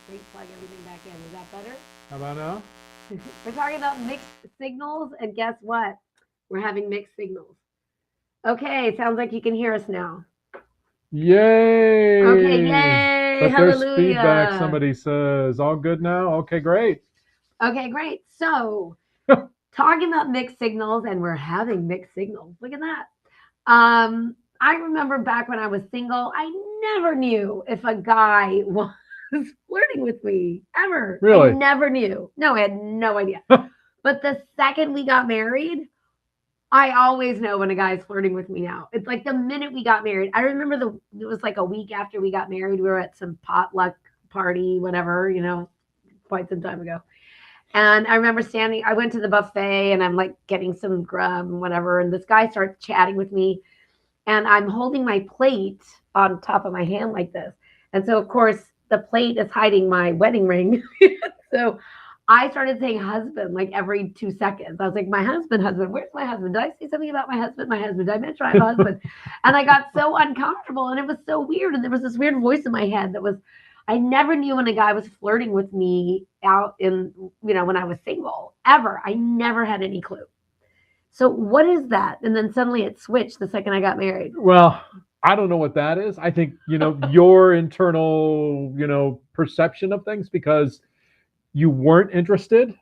Plug everything back in. Is that better? How about now? We're talking about mixed signals, and guess what? We're having mixed signals. Okay, sounds like you can hear us now. Okay, Yay! yay, But there's feedback, hallelujah. somebody says. All good now? Okay, great. Okay, great. So, talking about mixed signals, and we're having mixed signals. Look at that. I remember back when I was single, I never knew if a guy was flirting with me ever. I Really? never knew. No, I had no idea. But the second we got married, I always know when a guy's flirting with me now. It's like the minute we got married. I remember it was like a week after we got married. We were at some potluck party, whatever, quite some time ago. And I remember I went to the buffet and I'm like getting some grub and whatever. And this guy starts chatting with me and I'm holding my plate on top of my hand like this. And so, of course, the plate is hiding my wedding ring. So I started saying husband like every 2 seconds. I was like, my husband, husband, where's my husband? Did I say something about my husband? My husband, did I mention I have a husband? And I got so uncomfortable and it was so weird. And there was this weird voice in my head that was, I never knew when a guy was flirting with me out in, when I was single, ever. I never had any clue. So what is that? And then suddenly it switched the second I got married. Well, I don't know what that is. I think, your internal, perception of things because you weren't interested,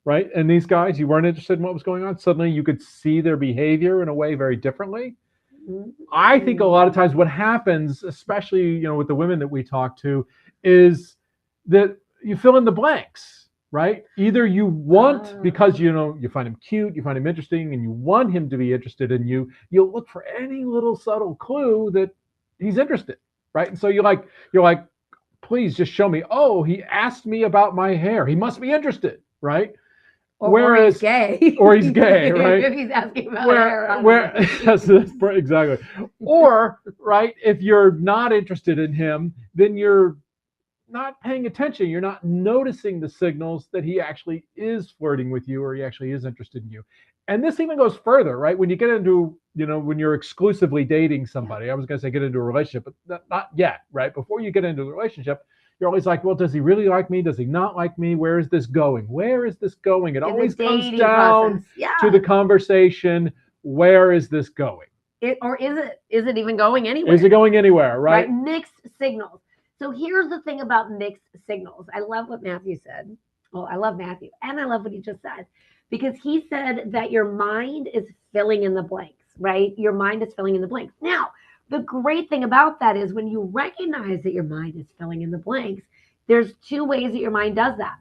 right? And these guys, you weren't interested in what was going on. Suddenly you could see their behavior in a way very differently. I think a lot of times what happens, especially with the women that we talk to, is that you fill in the blanks, right? Either you want because you find him cute, you find him interesting, and you want him to be interested in you. You'll look for any little subtle clue that he's interested, right? And so you're like, please just show me. Oh, he asked me about my hair. He must be interested, right? Or he's Whereas gay. or he's gay, right? If he's asking about hair, Where that's exactly. Or right, if you're not interested in him, then you're not paying attention. You're not noticing the signals that he actually is flirting with you or he actually is interested in you. And this even goes further, right? When you get into, when you're exclusively dating somebody, I was going to say get into a relationship, but not yet, right? Before you get into a relationship, you're always like, well, does he really like me? Does he not like me? Where is this going? Where is this going? It in the always comes dating down process, yeah. to the conversation. Where is this going? Or is it even going anywhere? Is it going anywhere, right? Mixed signals. So here's the thing about mixed signals. I love what Matthew said. Well, I love Matthew, and I love what he just said because he said that your mind is filling in the blanks, right? Your mind is filling in the blanks. Now, the great thing about that is when you recognize that your mind is filling in the blanks, there's two ways that your mind does that.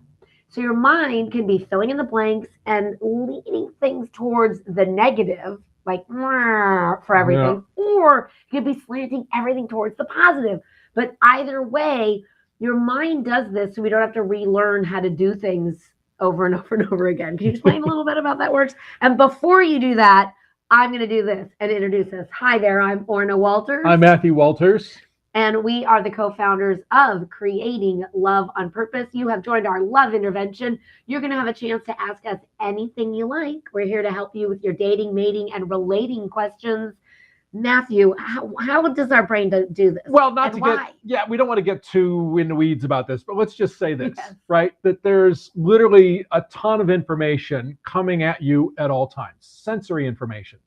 So your mind can be filling in the blanks and leading things towards the negative, like for everything, or it could be slanting everything towards the positive. But either way, your mind does this so we don't have to relearn how to do things over and over and over again. Can you explain a little bit about that works? And before you do that, I'm going to do this and introduce us. Hi there, I'm Orna Walters. I'm Matthew Walters. And we are the co-founders of Creating Love on Purpose. You have joined our love intervention. You're going to have a chance to ask us anything you like. We're here to help you with your dating, mating, and relating questions. Matthew, how does our brain do this? Well, we don't want to get too in the weeds about this, but let's just say this, right? That there's literally a ton of information coming at you at all times. Sensory information,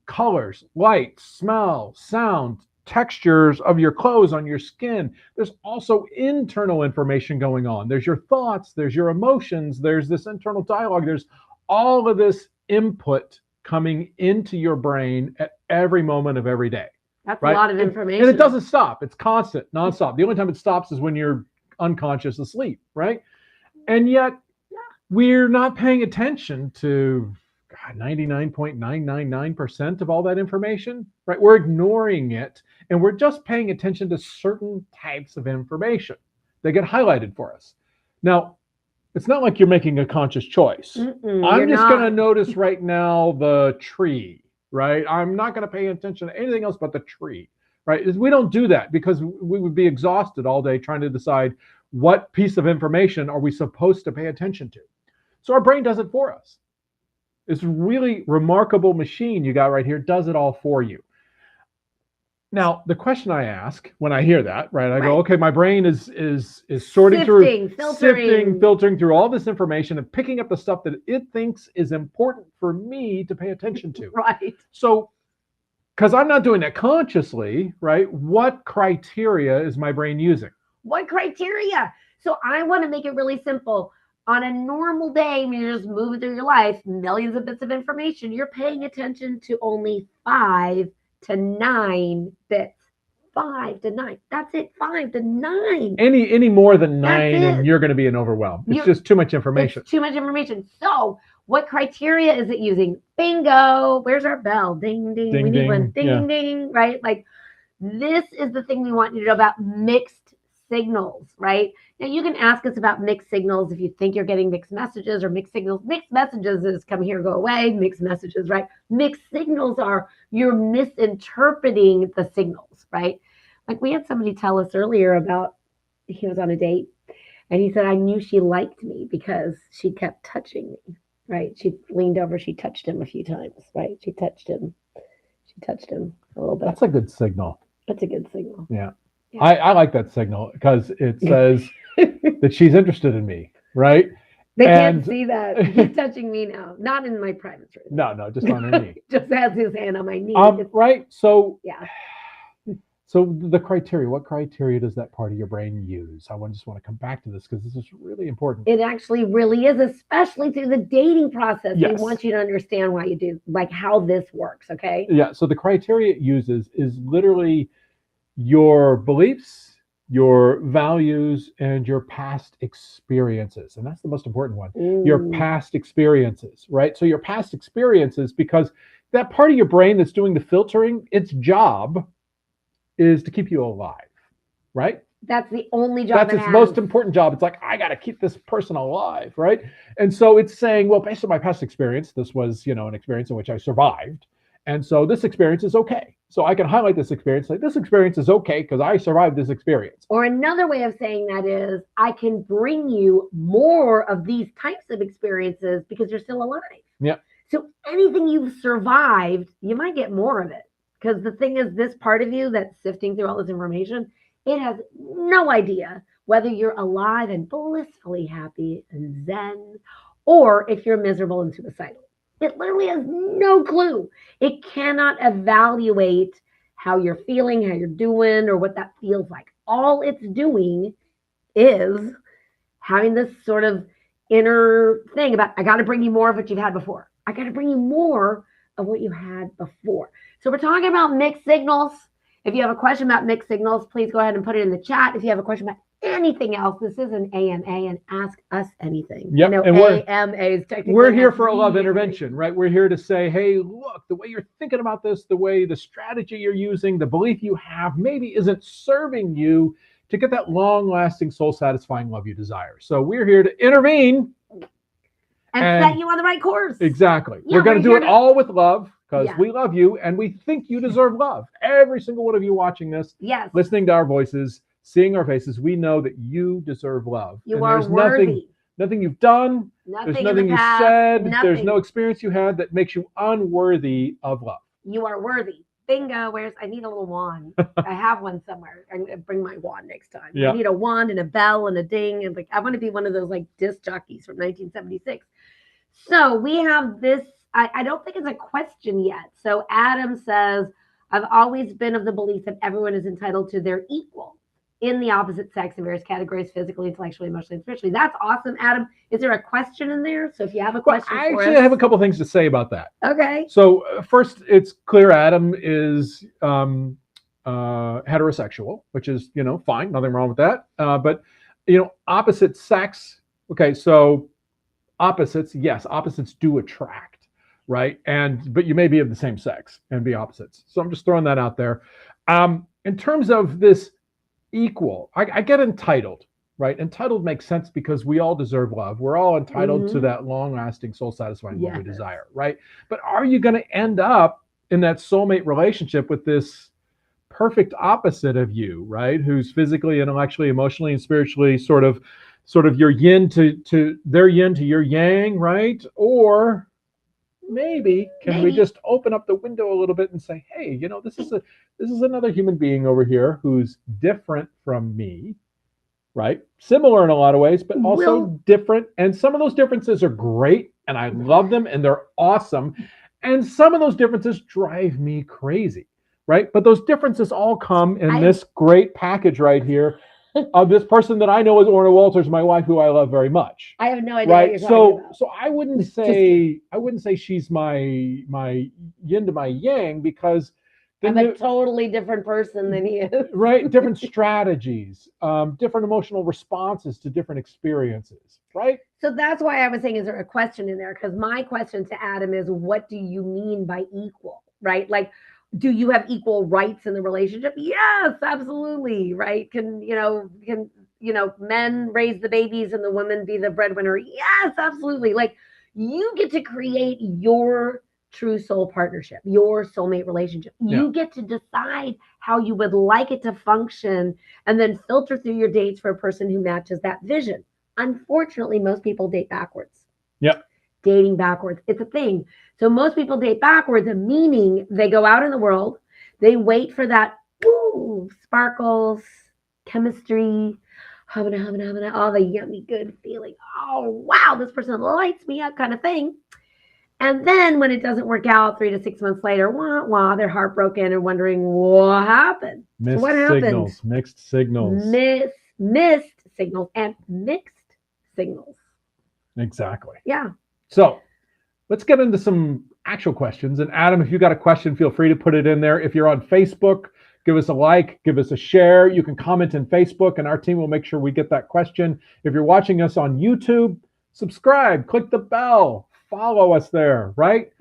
colors, light, smell, sound, textures of your clothes on your skin. There's also internal information going on. There's your thoughts, there's your emotions, there's this internal dialogue, there's all of this input coming into your brain at every moment of every day. That's right? A lot of information. And it doesn't stop. It's constant, nonstop. The only time it stops is when you're unconscious asleep, right? And yet we're not paying attention to 99.999% of all that information, right? We're ignoring it and we're just paying attention to certain types of information that get highlighted for us. Now, it's not like you're making a conscious choice. I'm just going to notice right now the tree, right? I'm not going to pay attention to anything else but the tree, right? We don't do that because we would be exhausted all day trying to decide what piece of information are we supposed to pay attention to. So our brain does it for us. This really remarkable machine you got right here does it all for you. Now, the question I ask when I hear that, right? I go, Right. okay, my brain is sorting through, Sifting, filtering through all this information and picking up the stuff that it thinks is important for me to pay attention to. Right. So, because I'm not doing that consciously, right? What criteria is my brain using? What criteria? So I want to make it really simple. On a normal day, when you're just moving through your life, millions of bits of information, you're paying attention to only 5 to 9 bits. 5 to 9. That's it. 5 to 9. Any more than That's 9, and it. you're going to be an overwhelm. It's You're- just too much information. It's too much information. So, what criteria is it using? Bingo. Where's our bell? Ding, ding. Ding, We need ding. one. Ding, Yeah. ding, ding. Right? Like, this is the thing we want you to know about mixed signals, right? Now, you can ask us about mixed signals if you think you're getting mixed messages or mixed signals. Mixed messages is come here, go away. Mixed messages, right? Mixed signals are you're misinterpreting the signals, right? Like we had somebody tell us earlier about he was on a date and he said, I knew she liked me because she kept touching me, right? She leaned over, she touched him a few times, right? She touched him a little bit. That's a good signal. That's a good signal. Yeah. Yeah. I like that signal because it says that she's interested in me, right? They And- can't see that. He's touching me now, not in my private room. No, just on her knee. Just has his hand on my knee. Right. So, Yeah. So the criteria, what criteria does that part of your brain use? Just want to come back to this because this is really important. It actually really is, especially through the dating process. Yes. We want you to understand why you do, like how this works. Okay. Yeah. So the criteria it uses is literally your beliefs, your values, and your past experiences. And that's the most important one. Your Ooh. past experiences, right? So your past experiences, because that part of your brain that's doing the filtering, its job is to keep you alive, right? That's the only job. That's its most important job. It's like, I got to keep this person alive, right? And so it's saying, well, based on my past experience, this was, an experience in which I survived. And so this experience is okay. So I can highlight this experience, like this experience is okay because I survived this experience. Or another way of saying that is, I can bring you more of these types of experiences because you're still alive. Yeah. So anything you've survived, you might get more of it. Because the thing is, this part of you that's sifting through all this information, it has no idea whether you're alive and blissfully happy and zen, or if you're miserable and suicidal. It literally has no clue. It cannot evaluate how you're feeling, how you're doing, or what that feels like. All it's doing is having this sort of inner thing about, I got to bring you more of what you've had before. I got to bring you more of what you had before. So we're talking about mixed signals. If you have a question about mixed signals, please go ahead and put it in the chat. If you have a question about anything else, this is an AMA and ask us anything. Yep, and and is technically we're here Ask for a Me love Anything. intervention, right? We're here to say, hey, look, the way you're thinking about this, the way the strategy you're using, the belief you have maybe isn't serving you to get that long-lasting, soul-satisfying love you desire. So we're here to intervene. And set you on the right course. Exactly. Yeah, we're going to do here it all with love because Yeah. we love you and we think you deserve love. Every single one of you watching this, Yes. listening to our voices, seeing our faces, we know that you deserve love. You And are there's worthy. nothing you've done, Nothing there's in nothing the you past, said, there's nothing. no experience you had that makes you unworthy of love. You are worthy. Bingo. I need a little wand. I have one somewhere. I'm gonna bring my wand next time. Yeah. I need a wand and a bell and a ding. And I want to be one of those disc jockeys from 1976. So we have this. I don't think it's a question yet. So Adam says, I've always been of the belief that everyone is entitled to their equal in the opposite sex in various categories, physically, intellectually, emotionally, and spiritually. That's awesome, Adam. Is there a question in there? So if you have a question I for actually us. have a couple things to say about that. Okay. So first, it's clear Adam is heterosexual, which is, fine. Nothing wrong with that. But, opposite sex. Okay. So opposites, yes, opposites do attract, right? But you may be of the same sex and be opposites. So I'm just throwing that out there. In terms of this equal, I get entitled, right? Entitled makes sense because we all deserve love. We're all entitled to that long-lasting, soul-satisfying love we Yes. desire, right? But are you going to end up in that soulmate relationship with this perfect opposite of you, right? Who's physically, intellectually, emotionally, and spiritually sort of your yin to their yin to your yang, right? Or maybe can we Maybe. just open up the window a little bit and say, hey, this is another human being over here who's different from me, right? Similar in a lot of ways, but also Will different. And some of those differences are great, and I love them, and they're awesome. And some of those differences drive me crazy, right? But those differences all come in this great package right here of this person that I know is Orna Walters, my wife, who I love very much. I have no idea what Right. you're talking about. So I wouldn't say she's my yin to my yang, because I'm then a totally different person than he is. right, different strategies, different emotional responses to different experiences, right? So that's why I was saying, is there a question in there? Because my question to Adam is, what do you mean by equal, right? Like, do you have equal rights in the relationship? Yes, absolutely, right? Can men raise the babies and the woman be the breadwinner? Yes, absolutely. Like, you get to create your true soul partnership, your soulmate relationship. You get to decide how you would like it to function, and then filter through your dates for a person who matches that vision. Unfortunately, most people date backwards. Yep. Dating backwards. It's a thing. So most people date backwards, meaning they go out in the world, they wait for that sparkles, chemistry, all the yummy good feeling. Oh, wow, this person lights me up kind of thing. And then when it doesn't work out 3 to 6 months later, they're heartbroken and wondering what happened. Mixed what happened? Signals. Missed signals and mixed signals. Exactly. Yeah. So let's get into some actual questions. And Adam, if you got a question, feel free to put it in there. If you're on Facebook, give us a like, give us a share. You can comment in Facebook, and our team will make sure we get that question. If you're watching us on YouTube, subscribe, click the bell, follow us there, right?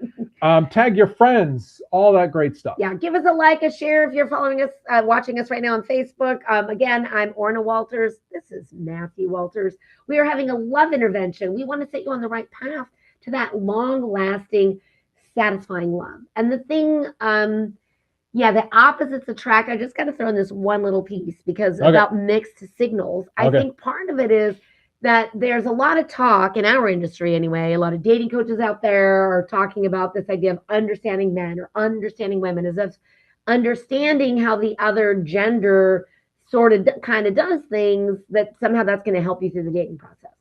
Tag your friends, all that great stuff. Yeah, give us a like, a share if you're following us, watching us right now on Facebook. Again, I'm Orna Walters. This is Matthew Walters. We are having a love intervention. We want to set you on the right path to that long-lasting, satisfying love. And the thing, the opposites attract. I just got to throw in this one little piece because about mixed signals. I think part of it is that there's a lot of talk in our industry anyway. A lot of dating coaches out there are talking about this idea of understanding men or understanding women, as if understanding how the other gender sort of kind of does things, that somehow that's going to help you through the dating process.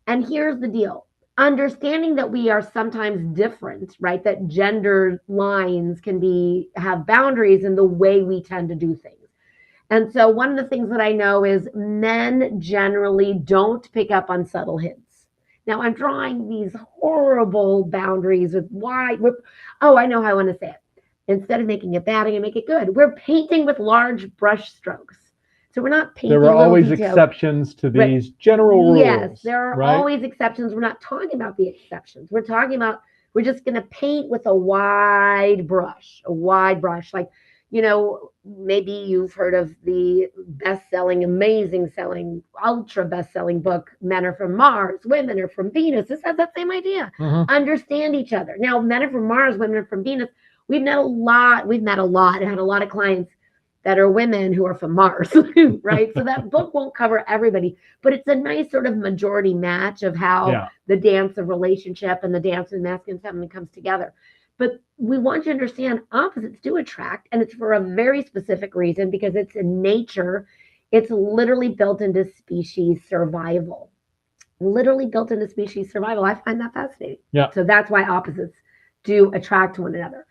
And here's the deal. Understanding that we are sometimes different, right? That gender lines can have boundaries in the way we tend to do things. And so one of the things that I know is men generally don't pick up on subtle hints. Now I'm drawing these horrible boundaries with I know how I want to say it. Instead of making it bad, I'm going to make it good. We're painting with large brush strokes. So we're not painting. There are always exceptions to these general rules. Yes, there are always exceptions. We're not talking about the exceptions. We're talking about, we're just going to paint with a wide brush. Like, maybe you've heard of the best-selling, amazing-selling, ultra best-selling book, Men Are From Mars, Women Are From Venus. This has that same idea. Mm-hmm. Understand each other. Now, Men Are From Mars, Women Are From Venus. We've met a lot and had a lot of clients that are women who are from Mars, right? So that book won't cover everybody, but it's a nice sort of majority match of how the dance of relationship and the dance of masculine and feminine comes together. But we want you to understand opposites do attract, and it's for a very specific reason, because it's in nature. It's literally built into species survival. I find that fascinating. Yeah. So that's why opposites do attract one another.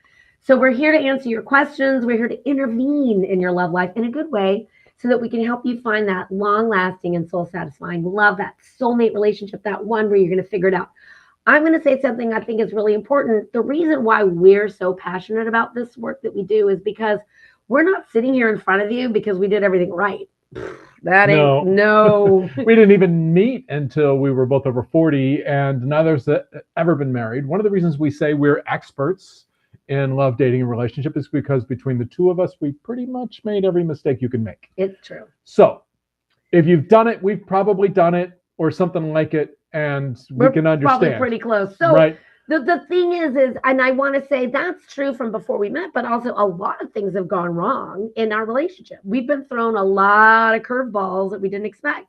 So we're here to answer your questions. We're here to intervene in your love life in a good way so that we can help you find that long-lasting and soul-satisfying love, that soulmate relationship, that one where you're going to figure it out. I'm going to say something I think is really important. The reason why we're so passionate about this work that we do is because we're not sitting here in front of you because we did everything right. That ain't no. We didn't even meet until we were both over 40, and neither has ever been married. One of the reasons we say we're experts in love, dating, and relationship is because between the two of us, we pretty much made every mistake you can make. It's true. So if you've done it, we've probably done it or something like it, and we can understand. Probably pretty close. So the thing is, and I want to say that's true from before we met, but also a lot of things have gone wrong in our relationship. We've been thrown a lot of curveballs that we didn't expect.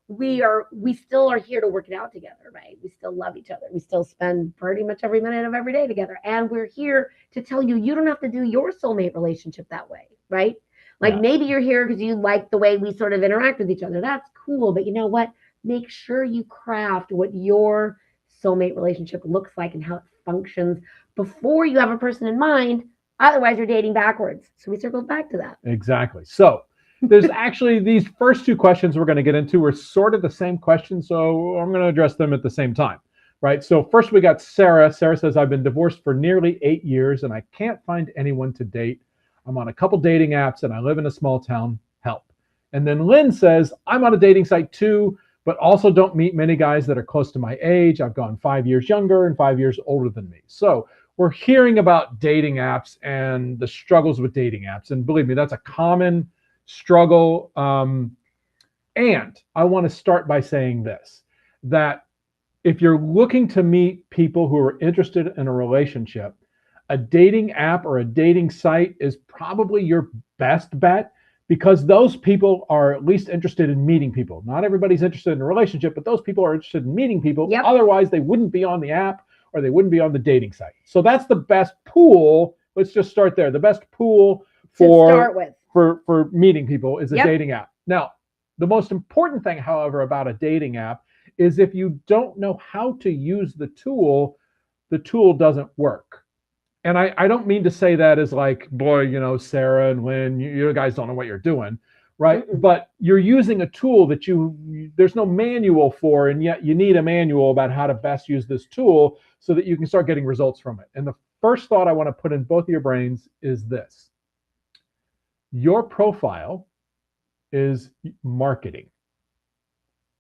we still are here to work it out together, right? We still love each other. We still spend pretty much every minute of every day together. And we're here to tell you, you don't have to do your soulmate relationship that way, right? Like Yeah. maybe you're here because you like the way we sort of interact with each other. That's cool. But you know what? Make sure you craft what your soulmate relationship looks like and how it functions before you have a person in mind. Otherwise, you're dating backwards. So we circled back to that. Exactly. So there's actually these first two questions we're going to get into are sort of the same question, so I'm going to address them at the same time, right? So first we got Sarah. Sarah says, I've been divorced for nearly 8 years and I can't find anyone to date. I'm on a couple dating apps and I live in a small town. Help. And then Lynn says, I'm on a dating site too, but also don't meet many guys that are close to my age. I've gone 5 years younger and 5 years older than me. So we're hearing about dating apps and the struggles with dating apps. And believe me, that's a common struggle. And I want to start by saying this, that if you're looking to meet people who are interested in a relationship, a dating app or a dating site is probably your best bet because those people are at least interested in meeting people. Not everybody's interested in a relationship, but those people are interested in meeting people. Yep. Otherwise, they wouldn't be on the app or they wouldn't be on the dating site. So that's the best pool. Let's just start there. The best pool To start with. for meeting people is a Yep. dating app. Now, the most important thing, however, about a dating app is if you don't know how to use the tool doesn't work. And I don't mean to say that as like, boy, you know, Sarah and Lynn, you guys don't know what you're doing, right? Mm-mm. But you're using a tool that there's no manual for, and yet you need a manual about how to best use this tool so that you can start getting results from it. And the first thought I want to put in both of your brains is this. Your profile is marketing.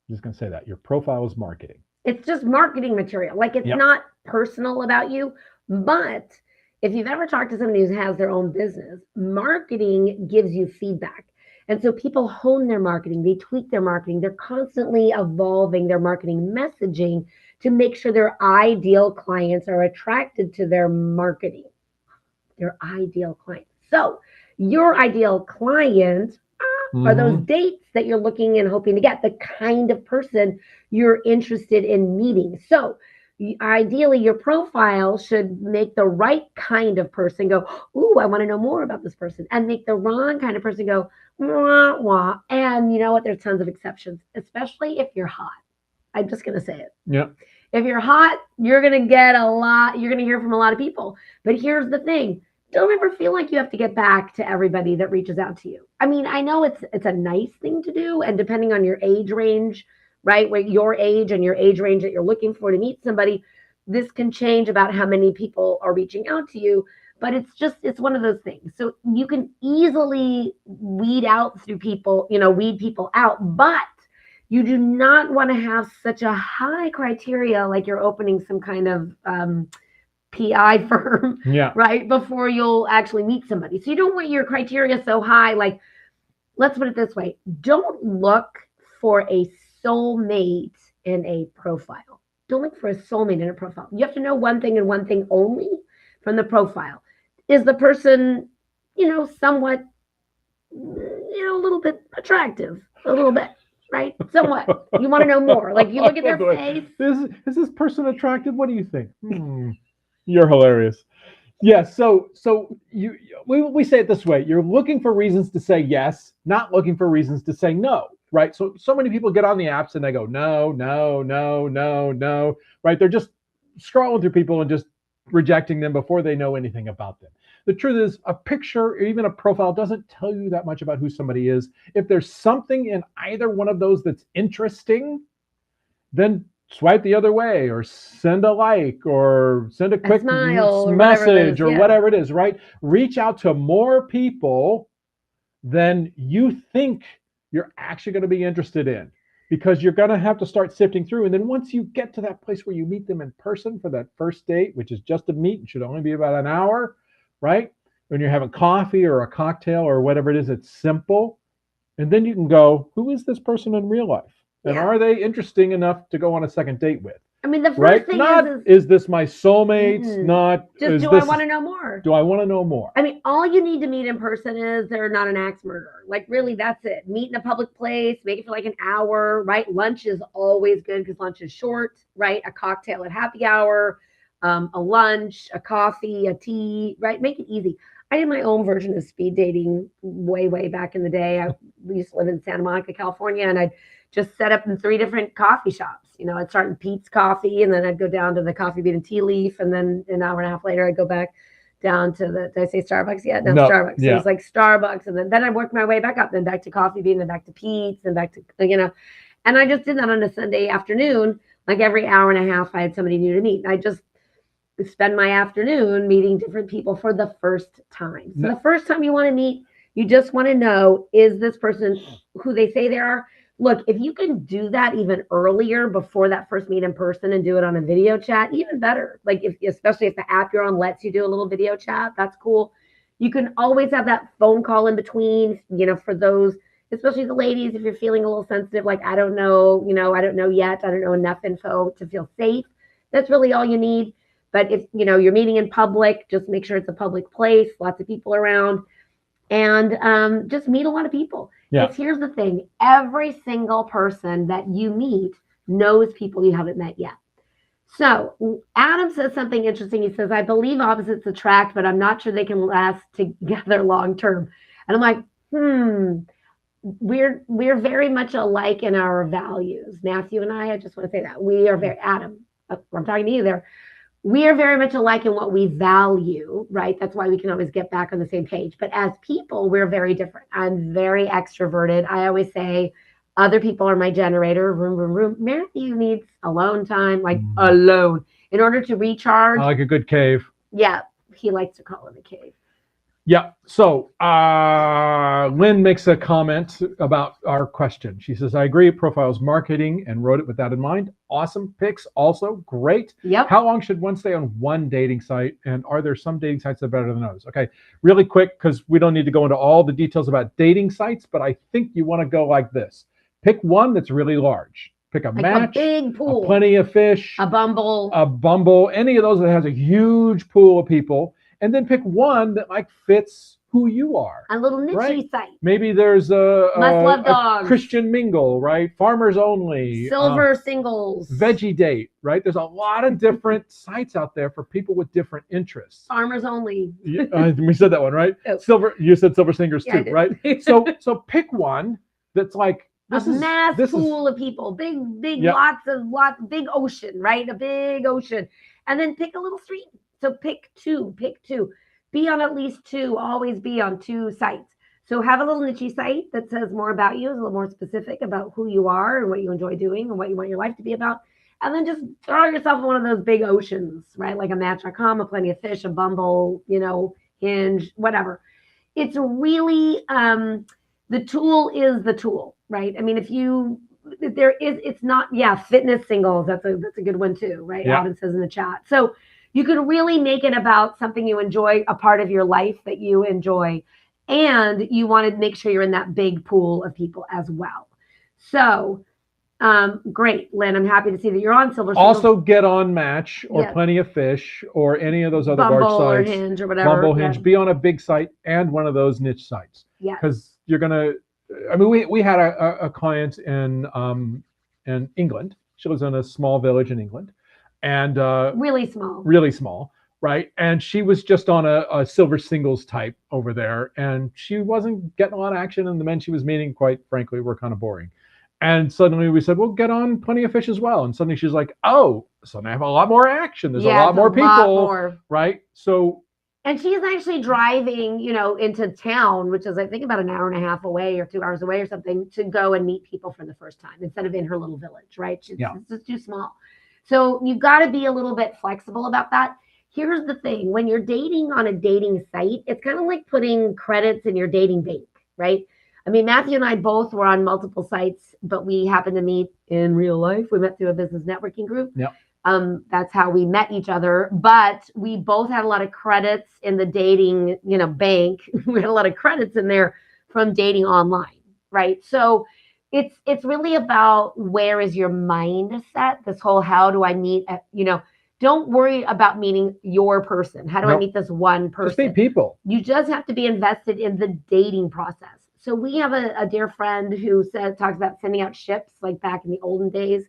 I'm just going to say that. Your profile is marketing. It's just marketing material. Like it's Yep. not personal about you. But if you've ever talked to somebody who has their own business, marketing gives you feedback. And so people hone their marketing, they tweak their marketing, they're constantly evolving their marketing messaging to make sure their ideal clients are attracted to their marketing. Their ideal clients. So your ideal client are those dates that you're looking and hoping to get, the kind of person you're interested in meeting. So ideally, your profile should make the right kind of person go, ooh, I want to know more about this person, and make the wrong kind of person go, wah, wah. And you know what? There's tons of exceptions, especially if you're hot. I'm just going to say it. Yeah. If you're hot, you're going to get a lot, you're going to hear from a lot of people. But here's the thing. Don't ever feel like you have to get back to everybody that reaches out to you. I mean, I know it's a nice thing to do, and depending on your age range, right, where your age and your age range that you're looking for to meet somebody, this can change about how many people are reaching out to you. But it's one of those things. So you can easily weed people out, but you do not want to have such a high criteria like you're opening some kind of PI firm, Yeah. right, before you'll actually meet somebody. So you don't want your criteria so high. Like, let's put it this way. Don't look for a soulmate in a profile. Don't look for a soulmate in a profile. You have to know one thing and one thing only from the profile. Is the person, somewhat, a little bit attractive, a little bit, right? Somewhat. You want to know more. Like you look at their face. Is this person attractive? What do you think? You're hilarious. Yeah. So we say it this way. You're looking for reasons to say yes, not looking for reasons to say no. Right. So many people get on the apps and they go, no, no, no, no, no. Right. They're just scrolling through people and just rejecting them before they know anything about them. The truth is, a picture or even a profile doesn't tell you that much about who somebody is. If there's something in either one of those that's interesting, then swipe the other way or send a like or send a quick message or whatever it is, right? Reach out to more people than you think you're actually going to be interested in, because you're going to have to start sifting through. And then once you get to that place where you meet them in person for that first date, which is just a meet and should only be about an hour, right? When you're having coffee or a cocktail or whatever it is, it's simple. And then you can go, who is this person in real life? And are they interesting enough to go on a second date with? I mean, the first right? thing Not is this my soulmate? Mm-mm. Not just is do this, I want to know more? do I want to know more? I mean, all you need to meet in person is they're not an axe murderer. Like, really, that's it. Meet in a public place, make it for like an hour, right? Lunch is always good because lunch is short, right? A cocktail at happy hour, a lunch, a coffee, a tea, right? Make it easy. I did my own version of speed dating way back in the day. We used to live in Santa Monica, California, and I'd just set up in 3 different coffee shops. You know, I'd start in Pete's Coffee, and then I'd go down to the Coffee Bean and Tea Leaf, and then an hour and a half later, I'd go back down to the, did I say Starbucks yet? No, Starbucks. So yeah. it was like Starbucks. And then I worked my way back up, then back to Coffee Bean, then back to Pete's, and back to, and I just did that on a Sunday afternoon. Like every hour and a half, I had somebody new to meet. And I just spend my afternoon meeting different people for the first time. So the first time you want to meet, you just want to know, is this person who they say they are? Look, if you can do that even earlier before that first meet in person and do it on a video chat, even better. Like especially if the app you're on lets you do a little video chat, that's cool. You can always have that phone call in between, for those, especially the ladies, if you're feeling a little sensitive, like, I don't know yet. I don't know enough info to feel safe. That's really all you need. But if, you're meeting in public, just make sure it's a public place, lots of people around, and just meet a lot of people. Yeah. Because here's the thing, every single person that you meet knows people you haven't met yet. So Adam says something interesting. He says, I believe opposites attract, but I'm not sure they can last together long term. And I'm like, we're very much alike in our values. Matthew and I just want to say that. We are very, Adam, I'm talking to you there. We are very much alike in what we value, right? That's why we can always get back on the same page. But as people, we're very different. I'm very extroverted. I always say other people are my generator. Room. Matthew needs alone time, like alone, in order to recharge. I like a good cave. Yeah, he likes to call it a cave. Yeah. So Lynn makes a comment about our question. She says, I agree, profiles marketing, and wrote it with that in mind. Awesome picks. Also great. Yep. How long should one stay on one dating site? And are there some dating sites that are better than others? Okay. Really quick, because we don't need to go into all the details about dating sites, but I think you want to go like this. Pick one that's really large. Pick a Match, a big pool, Plenty of Fish, a Bumble, any of those that has a huge pool of people. And then pick one that fits who you are. A little niche right? site. Maybe there's a Christian Mingle, right? Farmers Only. Silver Singles. Veggie Date, right? There's a lot of different sites out there for people with different interests. Farmers Only. We said that one, right? Oh. Silver. You said Silver Singers too, right? So pick one that's mass pool of people, big, big ocean, right? A big ocean. And then pick a little stream. So pick two. Be on at least 2, always be on 2 sites. So have a little niche site that says more about you, is a little more specific about who you are and what you enjoy doing and what you want your life to be about. And then just throw yourself in one of those big oceans, right? Like a Match.com, a Plenty of Fish, a Bumble, Hinge, whatever. It's really, the tool is the tool, right? I mean, it's not, fitness singles. That's a good one too, right? Yeah. Alvin says in the chat. So you can really make it about something you enjoy, a part of your life that you enjoy. And you want to make sure you're in that big pool of people as well. So great, Lynn. I'm happy to see that you're on Silver Singles. Also get on Match or Plenty of Fish or any of those other Bumble large sites. Or Hinge or whatever. Bumble, Hinge. Be on a big site and one of those niche sites. Yeah. Because you're going to, we had a client in England. She lives in a small village in England. And really small, right? And she was just on a Silver Singles type over there, and she wasn't getting a lot of action, and the men she was meeting, quite frankly, were kind of boring. And suddenly we said, well, get on Plenty of Fish as well. And suddenly she's like, oh, suddenly I have a lot more action. There's a lot more people, right? So, and she's actually driving, into town, which is I think about an hour and a half away or 2 hours away or something, to go and meet people for the first time instead of in her little village, right? It's just too small. So you've got to be a little bit flexible about that. Here's the thing. When you're dating on a dating site, it's kind of like putting credits in your dating bank, right? I mean, Matthew and I both were on multiple sites, but we happened to meet in real life. We met through a business networking group. Yep. That's how we met each other. But we both had a lot of credits in the dating, bank. We had a lot of credits in there from dating online, right? So It's really about where is your mindset. This whole how do I meet? Don't worry about meeting your person. How do I Nope. meet this one Just meet person? people. You just have to be invested in the dating process. So we have a dear friend who talks about sending out ships like back in the olden days.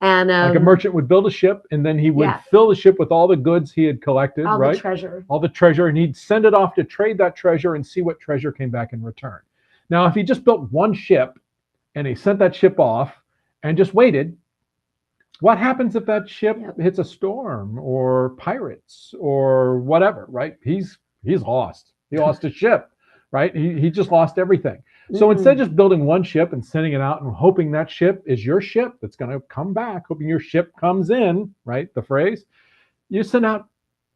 And Like a merchant would build a ship, and then he would yes, fill the ship with all the goods he had collected, all the right? treasure. All the treasure, and he'd send it off to trade that treasure and see what treasure came back in return. Now, if he just built one ship and he sent that ship off and just waited, what happens if that ship Yep. hits a storm or pirates or whatever, right? He's lost. He lost his ship, right? He just lost everything. So instead of just building one ship and sending it out and hoping that ship is your ship that's going to come back, hoping your ship comes in, right? The phrase, you send out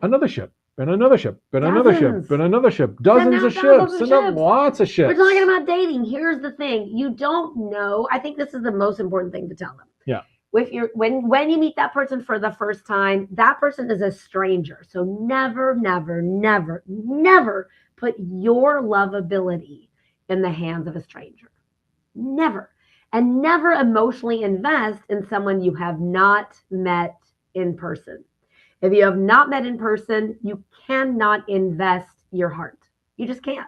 another ship and another ship and another ship and another ship, dozens of ships, send out lots of ships. We're talking about dating. Here's the thing. You don't know. I think this is the most important thing to tell them. Yeah. When you meet that person for the first time, that person is a stranger. So never, never, never, never put your lovability in the hands of a stranger. Never. And never emotionally invest in someone you have not met in person. If you have not met in person, you cannot invest your heart. You just can't.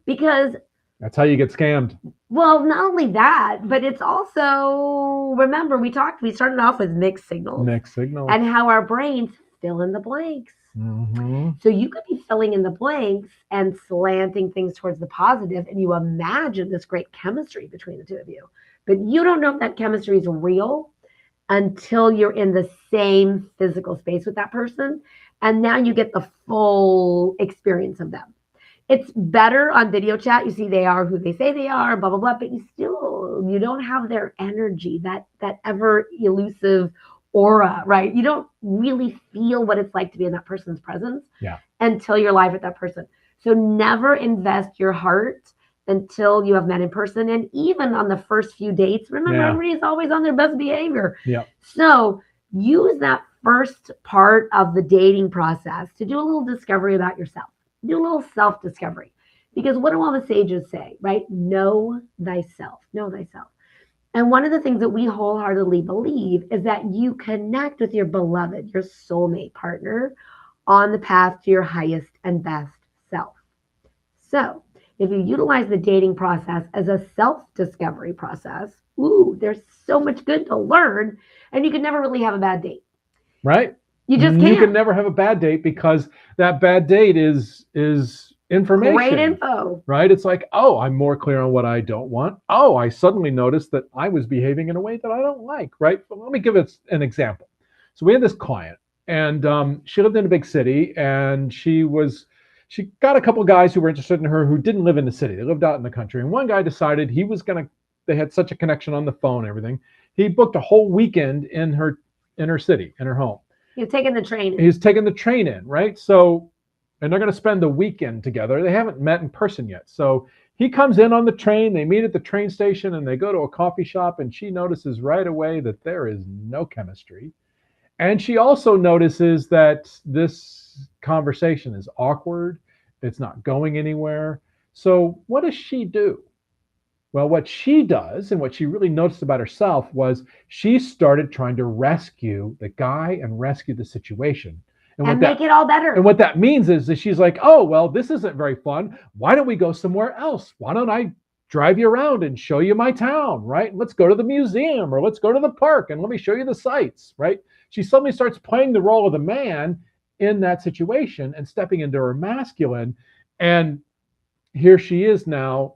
Because that's how you get scammed. Well, not only that, but it's also, remember, we started off with mixed signals. Mixed signals. And how our brains fill in the blanks. Mm-hmm. So you could be filling in the blanks and slanting things towards the positive, and you imagine this great chemistry between the two of you. But you don't know if that chemistry is real until you're in the same physical space with that person. And now you get the full experience of them. It's better on video chat. You see they are who they say they are, blah, blah, blah. But you don't have their energy, that ever elusive aura, right? You don't really feel what it's like to be in that person's presence until you're live with that person. So never invest your heart until you have met in person. And even on the first few dates, remember, everybody's always on their best behavior. Yeah. So use that first part of the dating process to do a little discovery about yourself. Do a little self-discovery. Because what do all the sages say, right? Know thyself. Know thyself. And one of the things that we wholeheartedly believe is that you connect with your beloved, your soulmate partner, on the path to your highest and best self. So if you utilize the dating process as a self-discovery process, there's so much good to learn, and you can never really have a bad date. Right? You just can't. You can never have a bad date because that bad date is information. Great info. Right? It's like, oh, I'm more clear on what I don't want. Oh, I suddenly noticed that I was behaving in a way that I don't like, right? But let me give it an example. So we had this client, and she lived in a big city, and she got a couple guys who were interested in her who didn't live in the city. They lived out in the country. And one guy decided they had such a connection on the phone and everything. He booked a whole weekend in her city, in her home. He's taking the train. He's taking the train in, right? So, and they're going to spend the weekend together. They haven't met in person yet. So he comes in on the train, they meet at the train station, and they go to a coffee shop, and she notices right away that there is no chemistry. And she also notices that this conversation is awkward. It's not going anywhere. So what does she do? Well, what she does, and what she really noticed about herself, was she started trying to rescue the guy and rescue the situation. And make it all better. And what that means is that she's like, oh, well, this isn't very fun. Why don't we go somewhere else? Why don't I drive you around and show you my town, right? Let's go to the museum, or let's go to the park and let me show you the sights, right? She suddenly starts playing the role of the man in that situation and stepping into her masculine. And here she is now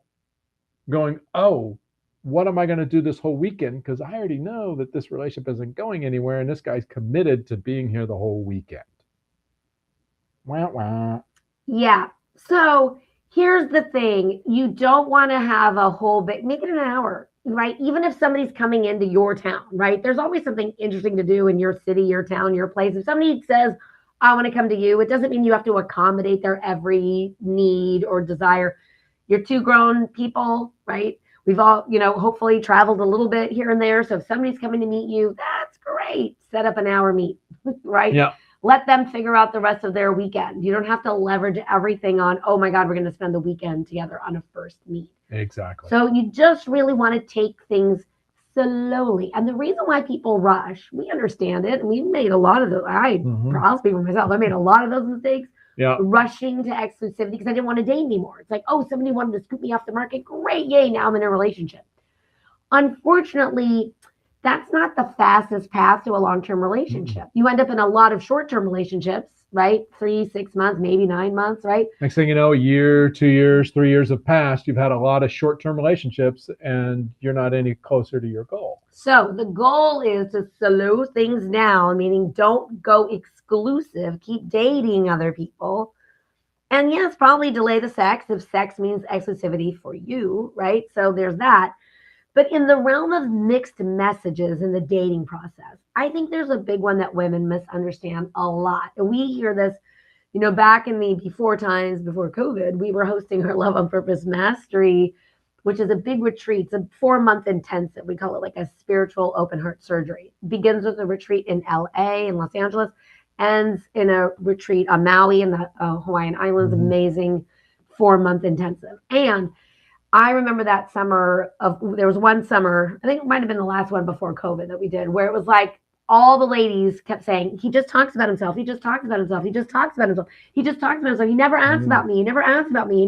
going, oh, what am I going to do this whole weekend? Because I already know that this relationship isn't going anywhere, and this guy's committed to being here the whole weekend. Wah, wah. Yeah. So here's the thing. You don't want to have a whole bit, make it an hour, right? Even if somebody's coming into your town, right? There's always something interesting to do in your city, your town, your place. If somebody says, I want to come to you, it doesn't mean you have to accommodate their every need or desire. You're two grown people, right? We've all, hopefully traveled a little bit here and there. So if somebody's coming to meet you, that's great. Set up an hour meet, right? Yeah. Let them figure out the rest of their weekend. You don't have to leverage everything on, oh my God, we're going to spend the weekend together on a first meet. Exactly. So you just really want to take things slowly. And the reason why people rush, we understand it. And we made a lot of those. I'll speak for myself. I made a lot of those mistakes Yeah. rushing to exclusivity because I didn't want to date anymore. It's like, oh, somebody wanted to scoop me off the market. Great. Yay. Now I'm in a relationship. Unfortunately, that's not the fastest path to a long-term relationship. You end up in a lot of short-term relationships, right? 3, 6 months, maybe 9 months, right? Next thing you know, a year, 2 years, 3 years have passed. You've had a lot of short-term relationships, and you're not any closer to your goal. So the goal is to slow things down, meaning don't go exclusive, keep dating other people. And yes, probably delay the sex if sex means exclusivity for you, right? So there's that. But in the realm of mixed messages in the dating process, I think there's a big one that women misunderstand a lot. And we hear this, back in the before times, before COVID, we were hosting our Love on Purpose Mastery, which is a big retreat. It's a 4-month intensive. We call it like a spiritual open heart surgery. It begins with a retreat in LA, in Los Angeles, ends in a retreat on Maui in the Hawaiian Islands. Amazing 4-month intensive. And I remember that summer there was one summer, I think it might have been the last one before COVID that we did, where it was like all the ladies kept saying, he just talks about himself. He just talks about himself. He just talks about himself. He just talks about himself. He never asks about me. He never asks about me.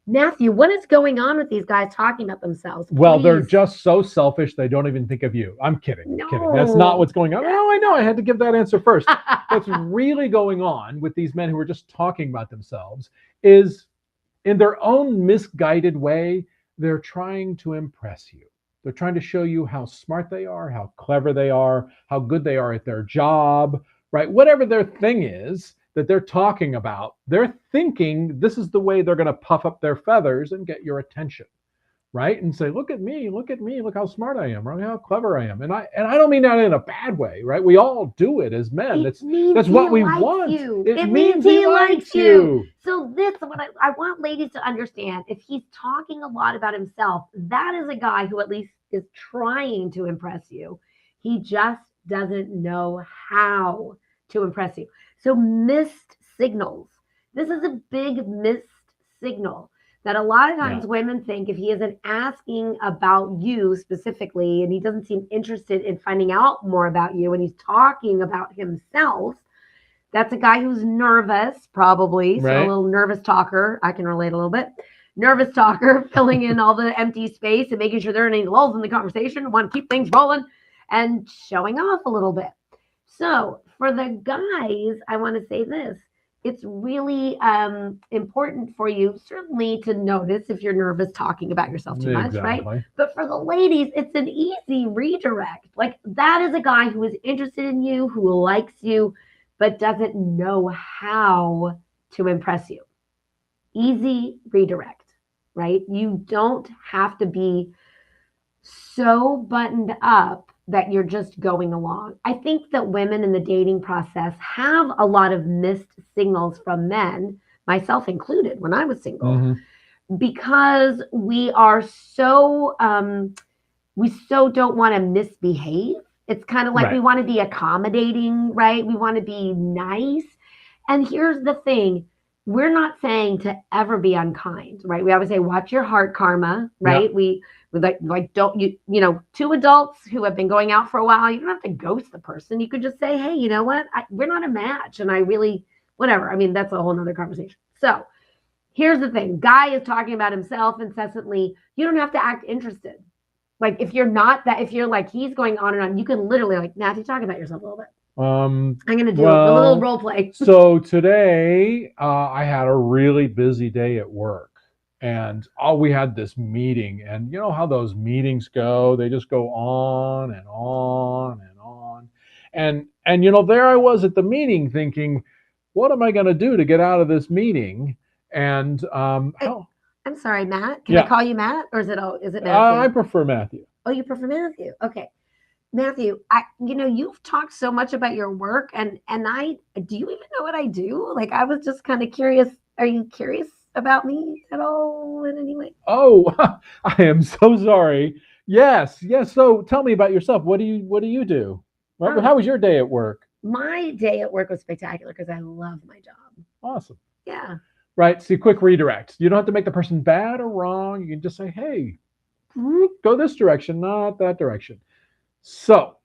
Matthew, what is going on with these guys talking about themselves? Well, they're just so selfish, they don't even think of you. I'm kidding. No. Kidding. That's not what's going on. No, I know. I had to give that answer first. What's really going on with these men who are just talking about themselves is, in their own misguided way, they're trying to impress you. They're trying to show you how smart they are, how clever they are, how good they are at their job, right? Whatever their thing is that they're talking about, they're thinking this is the way they're going to puff up their feathers and get your attention, right? And say, look at me, look how smart I am, right? How clever I am. And I don't mean that in a bad way, right? We all do it as men. That's what we want. It means he likes you. So this is what I want ladies to understand. If he's talking a lot about himself, that is a guy who at least is trying to impress you. He just doesn't know how to impress you. So missed signals. This is a big missed signal that a lot of times women think if he isn't asking about you specifically and he doesn't seem interested in finding out more about you and he's talking about himself, that's a guy who's nervous, probably. So a little nervous talker. I can relate a little bit. Nervous talker, filling in all the empty space and making sure there aren't any lulls in the conversation. Want to keep things rolling and showing off a little bit. So for the guys, I want to say this. It's really important for you, certainly, to notice if you're nervous talking about yourself too much, right? But for the ladies, it's an easy redirect. Like, that is a guy who is interested in you, who likes you, but doesn't know how to impress you. Easy redirect, right? You don't have to be so buttoned up that you're just going along. I think that women in the dating process have a lot of missed signals from men, myself included, when I was single, because we are so, we so don't want to misbehave. It's kind of like we want to be accommodating, right? We want to be nice. And here's the thing. We're not saying to ever be unkind, right? We always say, watch your heart karma, right? Yep. We don't, two adults who have been going out for a while, you don't have to ghost the person. You could just say, hey, you know what? We're not a match. And I really, whatever. I mean, that's a whole nother conversation. So here's the thing. Guy is talking about himself incessantly. You don't have to act interested. Like, if you're like, he's going on and on, you can literally, like, Matthew, talk about yourself a little bit. I'm going to do a little role play. So today I had a really busy day at work, and we had this meeting, and you know how those meetings go, they just go on and on and on. And there I was at the meeting thinking, what am I going to do to get out of this meeting? And I'm sorry, Matt. Can I call you Matt, or is it Matthew? I prefer Matthew. Oh, you prefer Matthew? Okay. Matthew, you've talked so much about your work, and do you even know what I do? Like, I was just kind of curious. Are you curious about me at all in any way? Oh, I am so sorry. Yes. So tell me about yourself. What do you do? How was your day at work? My day at work was spectacular because I love my job. Awesome. Yeah. right? See, quick redirect. You don't have to make the person bad or wrong. You can just say, hey, go this direction, not that direction. So,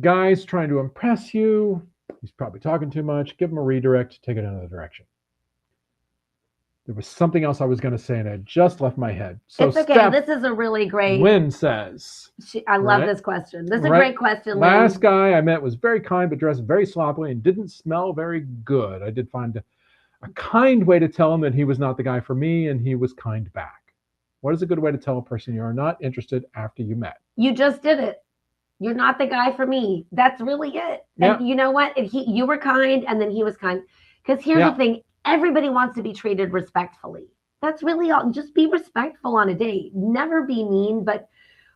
guys trying to impress you, he's probably talking too much. Give him a redirect, take it another direction. There was something else I was going to say, and it just left my head. So, it's okay. Steph This is a really great. Lynn says, I love right? this question. This is a Right. great question, Lynn. Last guy I met was very kind, but dressed very sloppily and didn't smell very good. I did find a kind way to tell him that he was not the guy for me, and he was kind back. What is a good way to tell a person you are not interested after you met? You just did it. You're not the guy for me. That's really it. Yeah. And you know what? You were kind, and then he was kind. Because here's Yeah. the thing: everybody wants to be treated respectfully. That's really all. Just be respectful on a date. Never be mean. But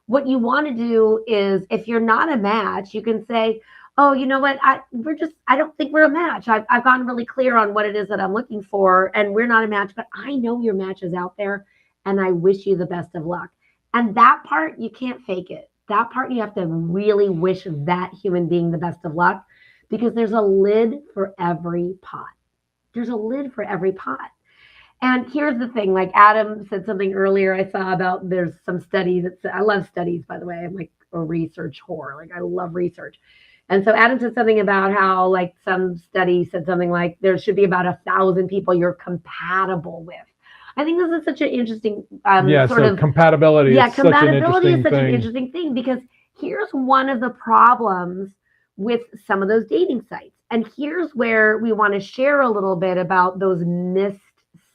what you want to do is, if you're not a match, you can say, "Oh, you know what? I don't think we're a match. I've gotten really clear on what it is that I'm looking for, and we're not a match. But I know your match is out there, and I wish you the best of luck." And that part, you can't fake it. That part, you have to really wish that human being the best of luck, because there's a lid for every pot. There's a lid for every pot. And here's the thing, like Adam said something earlier I saw about, there's some study I love studies, by the way. I'm like a research whore. Like I love research. And so Adam said something about how like some study said something like there should be about 1,000 people you're compatible with. I think this is such an interesting sort of compatibility. Yeah, is such an compatibility is interesting such an thing. interesting thing, because here's one of the problems with some of those dating sites. And here's where we want to share a little bit about those missed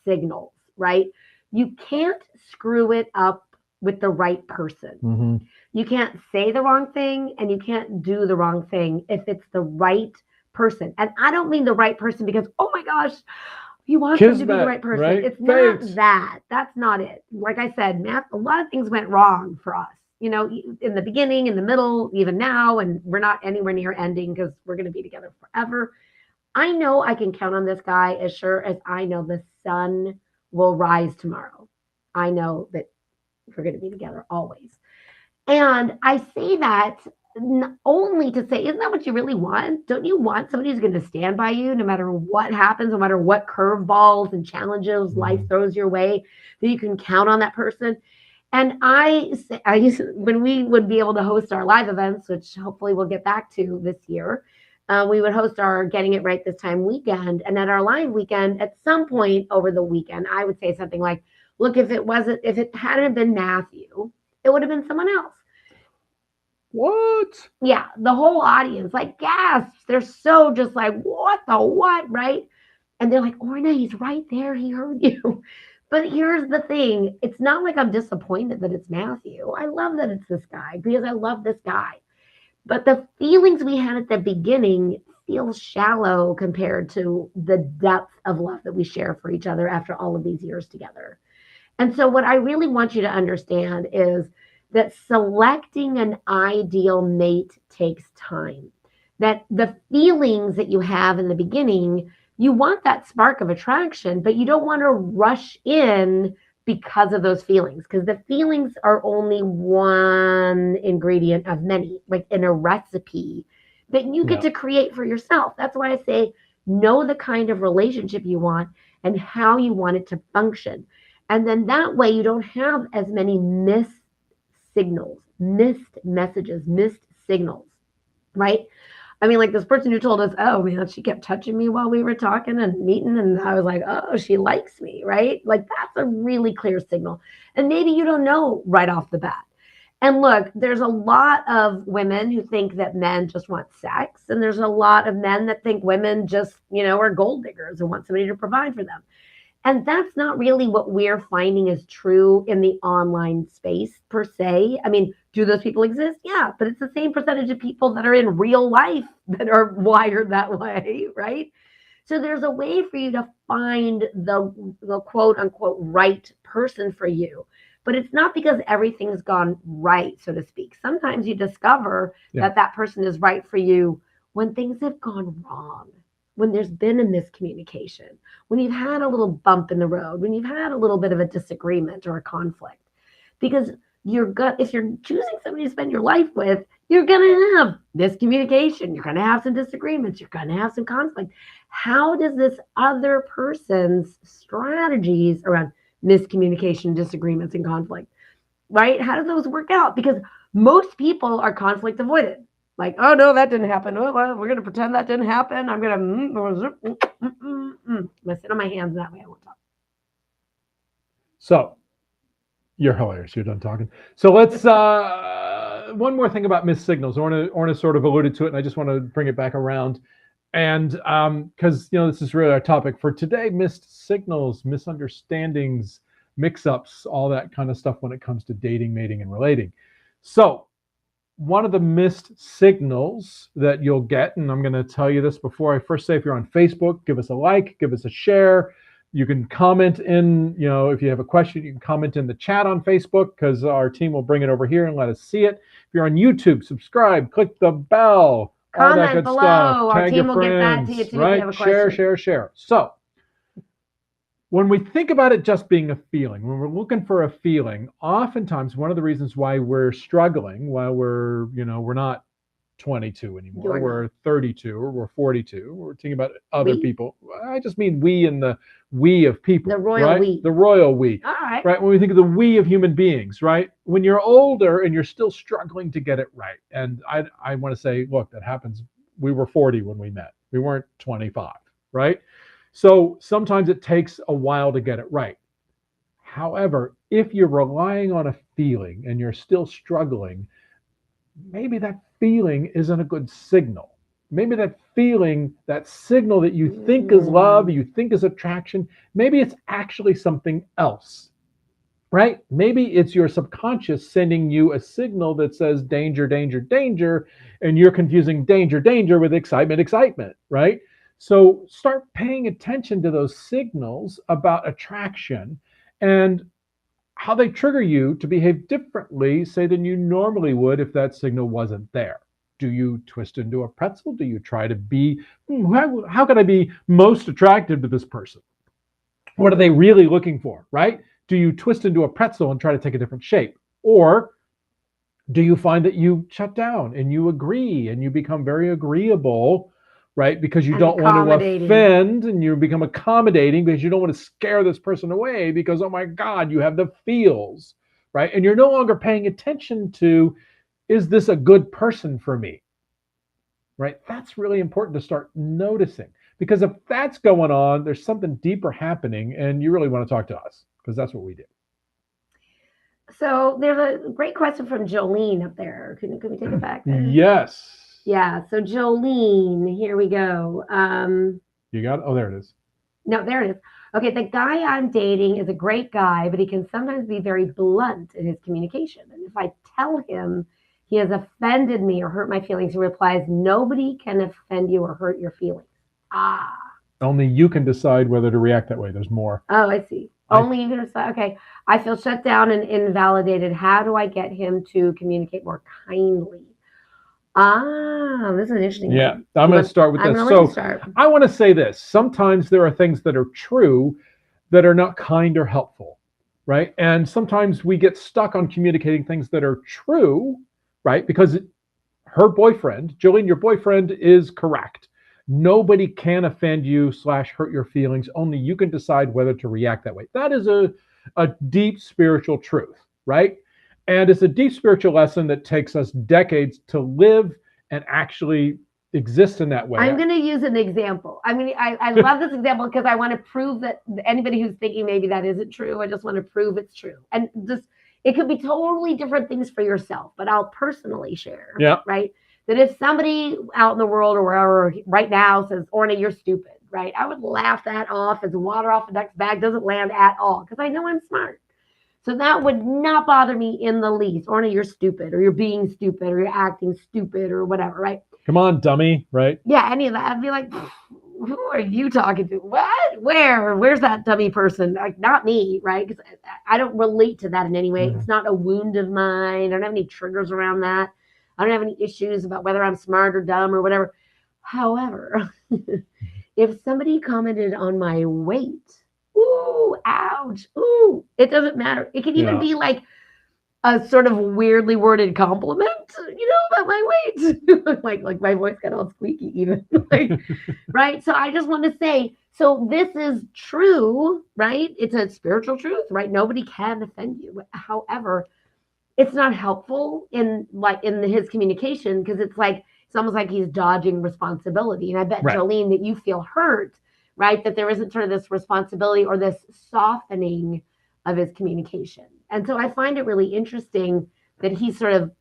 signals, right? You can't screw it up with the right person. Mhm. You can't say the wrong thing, and you can't do the wrong thing if it's the right person. And I don't mean the right person because, oh my gosh, you want them to be the Kismet, right person. right? It's not Fate. that. That's not it. Like I said, Matt, a lot of things went wrong for us, you know, in the beginning, in the middle, even now, and we're not anywhere near ending because we're going to be together forever. I know I can count on this guy as sure as I know the sun will rise tomorrow. I know that we're going to be together always. And I say that only to say, isn't that what you really want? Don't you want somebody who's going to stand by you no matter what happens, no matter what curveballs and challenges life throws your way, that you can count on that person? And I used to, when we would be able to host our live events, which hopefully we'll get back to this year, we would host our Getting It Right This Time weekend. And at our live weekend, at some point over the weekend, I would say something like, look, if it hadn't been Matthew, it would have been someone else. What? Yeah, the whole audience like gasps. They're so just like, what the what, right? And they're like, Orna, he's right there. He heard you. But here's the thing. It's not like I'm disappointed that it's Matthew. I love that it's this guy because I love this guy. But the feelings we had at the beginning feel shallow compared to the depth of love that we share for each other after all of these years together. And so what I really want you to understand is that selecting an ideal mate takes time. That the feelings that you have in the beginning, you want that spark of attraction, but you don't want to rush in because of those feelings, because the feelings are only one ingredient of many, like in a recipe that you get to create for yourself. That's why I say know the kind of relationship you want and how you want it to function. And then that way you don't have as many missed signals, missed messages, missed signals, right? I mean, like this person who told us, oh man, she kept touching me while we were talking and meeting. And I was like, oh, she likes me, right? Like that's a really clear signal. And maybe you don't know right off the bat. And look, there's a lot of women who think that men just want sex. And there's a lot of men that think women just, are gold diggers and want somebody to provide for them. And that's not really what we're finding is true in the online space per se. I mean, do those people exist? Yeah, but it's the same percentage of people that are in real life that are wired that way, right? So there's a way for you to find the quote unquote right person for you. But it's not because everything's gone right, so to speak. Sometimes you discover that person is right for you when things have gone wrong, when there's been a miscommunication, when you've had a little bump in the road, when you've had a little bit of a disagreement or a conflict. Because your gut, if you're choosing somebody to spend your life with, You're going to have miscommunication. You're going to have some disagreements. You're going to have some conflict. How does this other person's strategies around miscommunication, disagreements, and conflict, right? How do those work out? Because most people are conflict avoidant. Like, oh no, that didn't happen. Oh, well, we're gonna pretend that didn't happen. I'm gonna sit on my hands that way. I won't talk. So you're hilarious. You're done talking. So let's one more thing about missed signals. Orna sort of alluded to it, and I just want to bring it back around. And because this is really our topic for today: missed signals, misunderstandings, mix-ups, all that kind of stuff when it comes to dating, mating, and relating. So one of the missed signals that you'll get, and I'm going to tell you this before I first say, if you're on Facebook, give us a like, give us a share. You can comment in, if you have a question, you can comment in the chat on Facebook because our team will bring it over here and let us see it. If you're on YouTube, subscribe, click the bell, all that good below. stuff. Our Tag team your will get that friends, to you too if right? you have a question. Share. So when we think about it just being a feeling, when we're looking for a feeling, oftentimes one of the reasons why we're struggling, why we're not 22 anymore, we're 32 or we're 42, we're thinking about other people. I just mean we and the we of people. The royal right? we. The royal we. All right. Right? When we think of the we of human beings, right? When you're older and you're still struggling to get it right. And I want to say, look, that happens. We were 40 when we met. We weren't 25, right? So sometimes it takes a while to get it right. However, if you're relying on a feeling and you're still struggling, maybe that feeling isn't a good signal. Maybe that feeling, that signal that you think is love, you think is attraction, maybe it's actually something else, right? Maybe it's your subconscious sending you a signal that says danger, danger, danger, and you're confusing danger, danger with excitement, excitement, right? So start paying attention to those signals about attraction and how they trigger you to behave differently, say, than you normally would if that signal wasn't there. Do you twist into a pretzel? Do you try to be, how can I be most attractive to this person? What are they really looking for, right? Do you twist into a pretzel and try to take a different shape? Or do you find that you shut down and you agree and you become very agreeable, right? Because you don't want to offend and you become accommodating because you don't want to scare this person away because, oh my God, you have the feels, right? And you're no longer paying attention to, is this a good person for me, right? That's really important to start noticing because if that's going on, there's something deeper happening and you really want to talk to us because that's what we do. So there's a great question from Jolene up there. Can we take it back there? Yes. Yeah, so Jolene, here we go. You got it? Oh, there it is. No, there it is. Okay, the guy I'm dating is a great guy, but he can sometimes be very blunt in his communication. And if I tell him he has offended me or hurt my feelings, he replies, nobody can offend you or hurt your feelings. Only you can decide whether to react that way. There's more. Oh, I see. Only you can decide. Okay. I feel shut down and invalidated. How do I get him to communicate more kindly? This is an interesting one. I'm going to start with this. So I want to say this. Sometimes there are things that are true that are not kind or helpful, right? And sometimes we get stuck on communicating things that are true, right? Because her boyfriend, Jolene, your boyfriend is correct. Nobody can offend you / hurt your feelings. Only you can decide whether to react that way. That is a deep spiritual truth, right? And it's a deep spiritual lesson that takes us decades to live and actually exist in that way. I'm going to use an example. I love this example because I want to prove that anybody who's thinking maybe that isn't true, I just want to prove it's true. And it could be totally different things for yourself, but I'll personally share, right? That if somebody out in the world or wherever right now says, Orna, you're stupid, right? I would laugh that off as water off a duck's back doesn't land at all because I know I'm smart. So that would not bother me in the least. Orna, you're stupid or you're being stupid or you're acting stupid or whatever, right? Come on, dummy, right? Yeah, any of that. I'd be like, who are you talking to? What? Where's that dummy person? Like, not me, right? Because I don't relate to that in any way. Mm-hmm. It's not a wound of mine. I don't have any triggers around that. I don't have any issues about whether I'm smart or dumb or whatever. However, if somebody commented on my weight, ooh, ouch, ooh, it doesn't matter. It can even be like a sort of weirdly worded compliment, about my weight. like my voice got all squeaky even. Right? So I just want to say, so this is true, right? It's a spiritual truth, right? Nobody can offend you. However, it's not helpful in his communication because it's almost like he's dodging responsibility. And I bet, Right. Jolene, that you feel hurt, right? That there isn't sort of this responsibility or this softening of his communication. And so I find it really interesting that he's sort of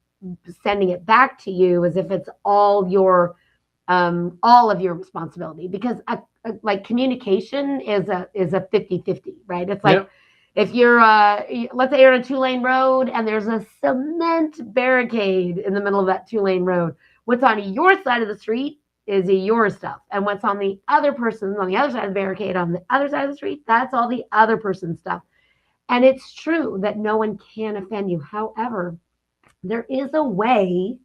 sending it back to you as if it's all of your responsibility, because like communication is a 50-50, right? It's like, Yep. if you're let's say you're on a 2-lane road and there's a cement barricade in the middle of that 2-lane road, what's on your side of the street is your stuff, and what's on the other person's on the other side of the barricade on the other side of the street, that's all the other person's stuff. And it's true that no one can offend you. However, there is a way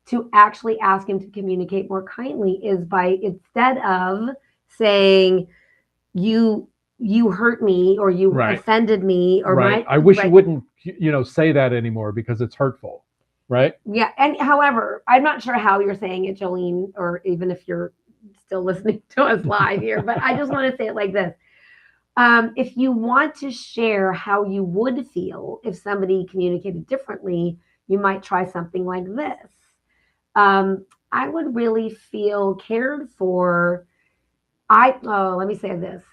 to actually ask him to communicate more kindly, is by, instead of saying you hurt me or you Right. offended me or Right. my, I wish right. you wouldn't, say that anymore because it's hurtful. Right. Yeah. And however, I'm not sure how you're saying it, Jolene, or even if you're still listening to us live here, but I just want to say it like this. If you want to share how you would feel if somebody communicated differently, you might try something like this. I would really feel cared for. Let me say this.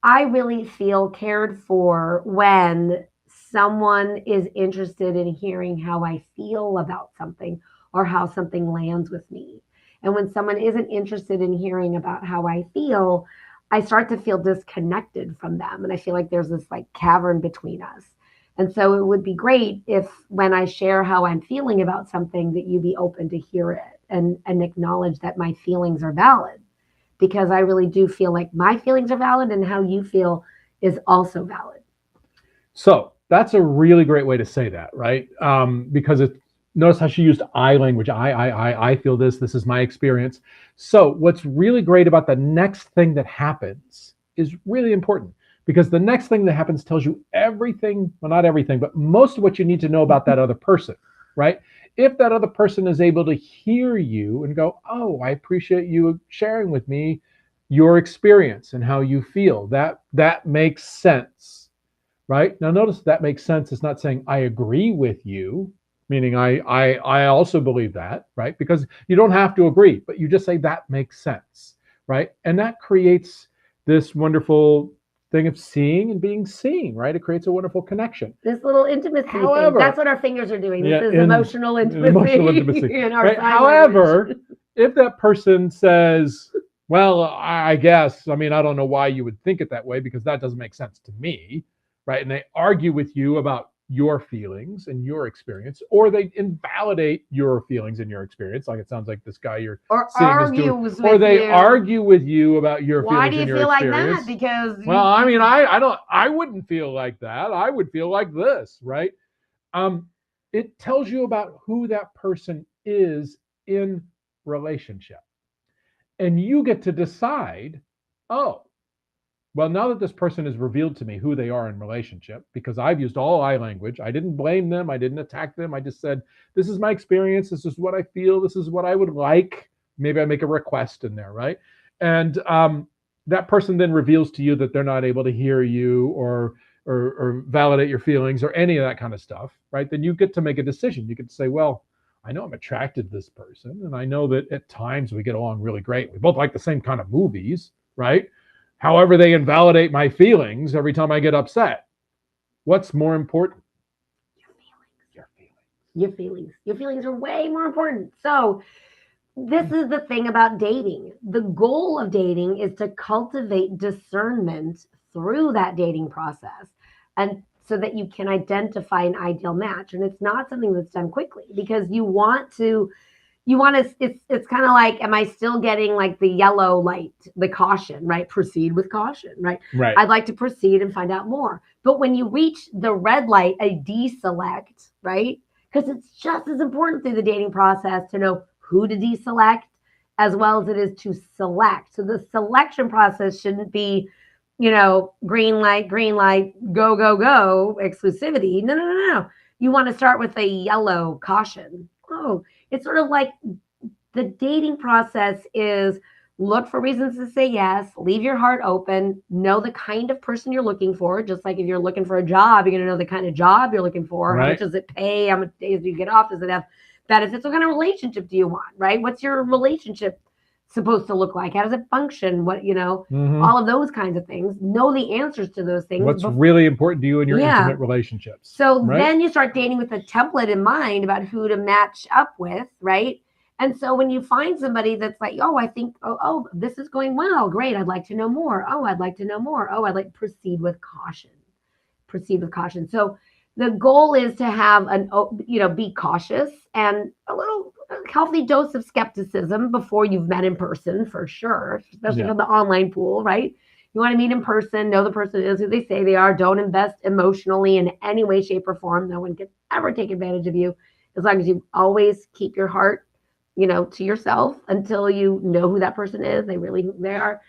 I really feel cared for when someone is interested in hearing how I feel about something or how something lands with me. And when someone isn't interested in hearing about how I feel, I start to feel disconnected from them. And I feel like there's this like cavern between us. And so it would be great if when I share how I'm feeling about something, that you be open to hear it and acknowledge that my feelings are valid. Because I really do feel like my feelings are valid and how you feel is also valid. So that's a really great way to say that, right? Because notice how she used I language. I feel this. This is my experience. So what's really great about the next thing that happens is really important, because the next thing that happens tells you everything, well, not everything, but most of what you need to know about that other person, right? If that other person is able to hear you and go, oh, I appreciate you sharing with me your experience and how you feel, that makes sense, right? Now notice that makes sense. It's not saying I agree with you, meaning I also believe that, right? Because you don't have to agree, but you just say that makes sense, right? And that creates this wonderful thing of seeing and being seen, right? It creates a wonderful connection. This little intimacy However, thing, that's what our fingers are doing. This yeah, is emotional intimacy. In our right? sign However, language. if that person says, well, I guess, I mean, I don't know why you would think it that way because that doesn't make sense to me, right? And they argue with you about your feelings and your experience, or they invalidate your feelings and your experience, like it sounds like this guy you're Or seeing is argue doing, with or they you. argue with you about your Why feelings do you and your feel like experience. that? Because Well, I mean, I wouldn't feel like that. I would feel like this, right? It tells you about who that person is in relationship. And you get to decide, oh, well, now that this person has revealed to me who they are in relationship, because I've used all I language, I didn't blame them, I didn't attack them, I just said, this is my experience, this is what I feel, this is what I would like. Maybe I make a request in there, right? And that person then reveals to you that they're not able to hear you or validate your feelings or any of that kind of stuff, right? Then you get to make a decision. You get to say, well, I know I'm attracted to this person, and I know that at times we get along really great. We both like the same kind of movies, right? However, they invalidate my feelings every time I get upset. What's more important? Your feelings. Your feelings. Your feelings are way more important. So this is the thing about dating. The goal of dating is to cultivate discernment through that dating process, and so that you can identify an ideal match. And it's not something that's done quickly, because you want to, it's kind of like, am I still getting like the yellow light, the caution, right? Proceed with caution, right? Right. I'd like to proceed and find out more. But when you reach the red light, a deselect, right? Because it's just as important through the dating process to know who to deselect as well as it is to select. So the selection process shouldn't be, green light, go, exclusivity. No. You want to start with a yellow caution. Oh, it's sort of like the dating process is look for reasons to say yes, leave your heart open, know the kind of person you're looking for. Just like if you're looking for a job, you're going to know the kind of job you're looking for. How much Right. does it pay? How many days do you get off? Does it have benefits? What kind of relationship do you want? Right? What's your relationship supposed to look like? How does it function? What, Mhm. all of those kinds of things. Know the answers to those things. What's really important to you in your Yeah. intimate relationships? So right? then you start dating with a template in mind about who to match up with, right? And so when you find somebody that's like, oh, I think, oh, this is going well, great. I'd like to know more. Oh, I'd like to know more. Oh, I'd like to proceed with caution. Proceed with caution. So the goal is to have be cautious and a little healthy dose of skepticism before you've met in person, for sure, especially Yeah. from the online pool, right? You want to meet in person, know the person is who they say they are. Don't invest emotionally in any way, shape, or form. No one can ever take advantage of you as long as you always keep your heart, to yourself until you know who that person is. They are.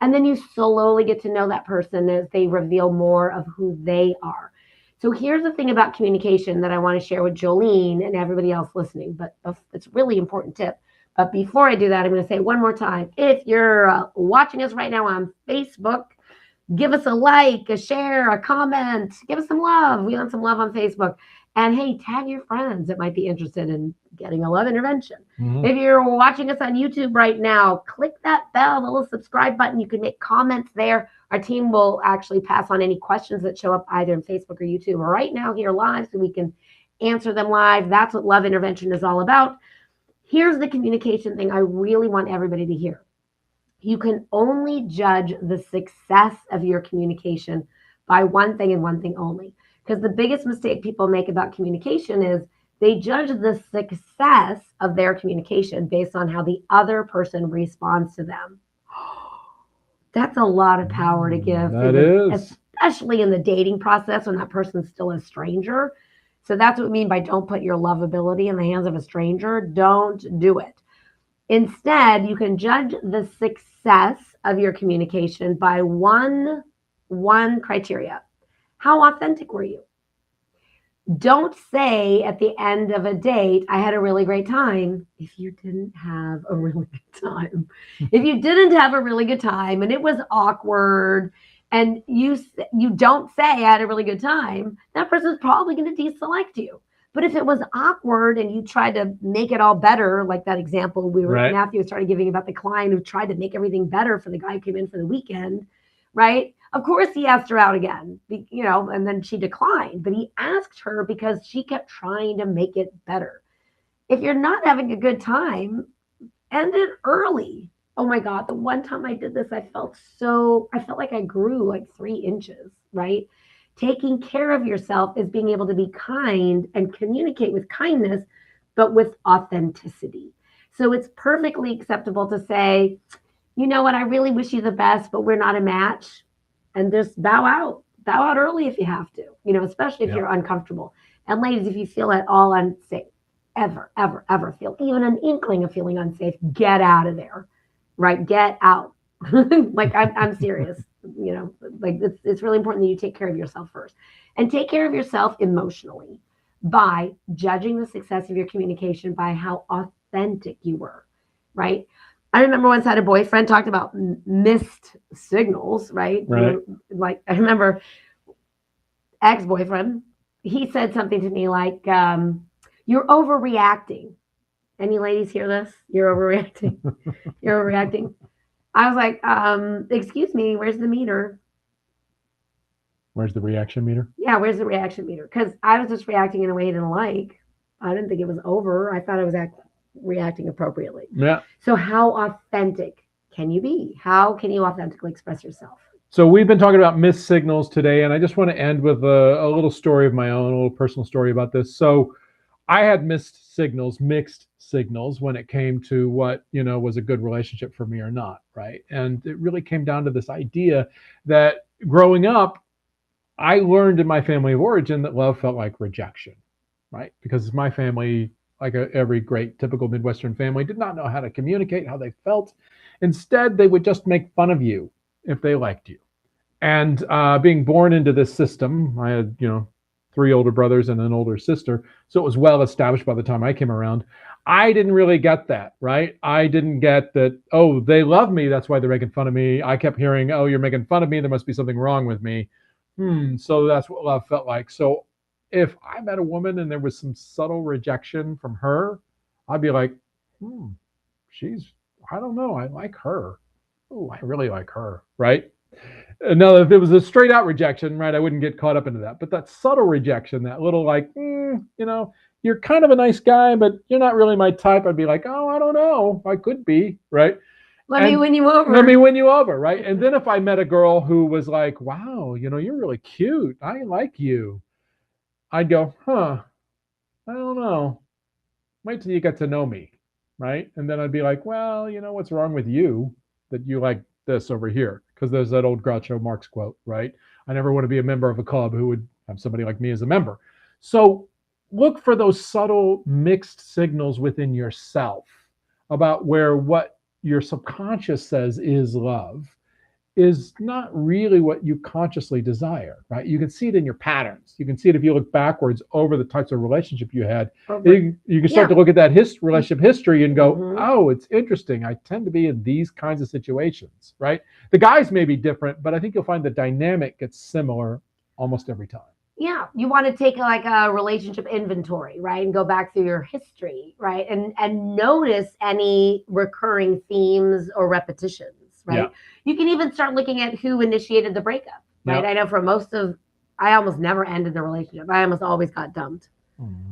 And then you slowly get to know that person as they reveal more of who they are. So here's the thing about communication that I want to share with Jolene and everybody else listening, but it's a really important tip. But before I do that, I'm going to say one more time. If you're watching us right now on Facebook, give us a like, a share, a comment, give us some love. We want some love on Facebook. And hey, tag your friends that might be interested in getting a love intervention. Mhm. If you're watching us on YouTube right now, click that bell, the little subscribe button. You can make comments there. Our team will actually pass on any questions that show up either in Facebook or YouTube or right now here live so we can answer them live. That's what love intervention is all about. Here's the communication thing I really want everybody to hear. You can only judge the success of your communication by one thing and one thing only. Because the biggest mistake people make about communication is they judge the success of their communication based on how the other person responds to them. That's a lot of power to give. That is. Especially in the dating process when that person's still a stranger. So that's what we mean by don't put your lovability in the hands of a stranger. Don't do it. Instead, you can judge the success of your communication by one criteria. How authentic were you? Don't say at the end of a date, I had a really great time, if you didn't have a really good time. If you didn't have a really good time and it was awkward and you don't say I had a really good time, that person's probably going to deselect you. But if it was awkward and you tried to make it all better, like that example Matthew started giving about the client who tried to make everything better for the guy who came in for the weekend, right? Of course he asked her out again, and then she declined, but he asked her because she kept trying to make it better. If you're not having a good time, end it early. Oh my God, the one time I did this, I felt like I grew like 3 inches, right? Taking care of yourself is being able to be kind and communicate with kindness, but with authenticity. So it's perfectly acceptable to say, you know what, I really wish you the best, but we're not a match. And just bow out early if you have to, especially if you're uncomfortable. And ladies, if you feel at all unsafe, ever feel even an inkling of feeling unsafe, get out of there, right? Get out. Like I'm serious, like it's really important that you take care of yourself first and take care of yourself emotionally by judging the success of your communication by how authentic you were, right? I remember once I had a boyfriend talked about missed signals, right? Like I remember ex-boyfriend, he said something to me like, you're overreacting. Any ladies hear this? You're overreacting. You're overreacting. I was like, excuse me, where's the meter? Where's the reaction meter? Yeah, where's the reaction meter? Because I was just reacting in a way he didn't like. I didn't think it was over. I thought I was reacting appropriately. Yeah. So how authentic can you be? How can you authentically express yourself? So we've been talking about missed signals today, and I just want to end with a little story of my own, a little personal story about this. So I had mixed signals when it came to what, was a good relationship for me or not, right? And it really came down to this idea that growing up, I learned in my family of origin that love felt like rejection, right? Because my family, like every great typical Midwestern family, did not know how to communicate how they felt. Instead, they would just make fun of you if they liked you. And being born into this system, I had, 3 older brothers and an older sister. So it was well established by the time I came around. I didn't really get that, right? I didn't get that, oh, they love me. That's why they're making fun of me. I kept hearing, oh, you're making fun of me. There must be something wrong with me. So that's what love felt like. So if I met a woman and there was some subtle rejection from her, I'd be like, she's, I don't know. I like her. Oh, I really like her, right? Now, if it was a straight out rejection, right, I wouldn't get caught up into that. But that subtle rejection, that little like, you're kind of a nice guy, but you're not really my type. I'd be like, oh, I don't know. I could be, right? Let me win you over. Let me win you over, right? And then if I met a girl who was like, wow, you're really cute. I like you. I'd go, I don't know. Wait till you get to know me, right? And then I'd be like, well, what's wrong with you that you like this over here? Because there's that old Groucho Marx quote, right? I never want to be a member of a club who would have somebody like me as a member. So look for those subtle mixed signals within yourself about where what your subconscious says is love is not really what you consciously desire, right? You can see it in your patterns. You can see it if you look backwards over the types of relationship you had. You can start to look at that relationship history and go, oh, it's interesting. I tend to be in these kinds of situations, right? The guys may be different, but I think you'll find the dynamic gets similar almost every time. Yeah, you want to take like a relationship inventory, right? And go back through your history, right? And notice any recurring themes or repetitions, right? Yeah. You can even start looking at who initiated the breakup, right? Yeah. I know I almost never ended the relationship. I almost always got dumped.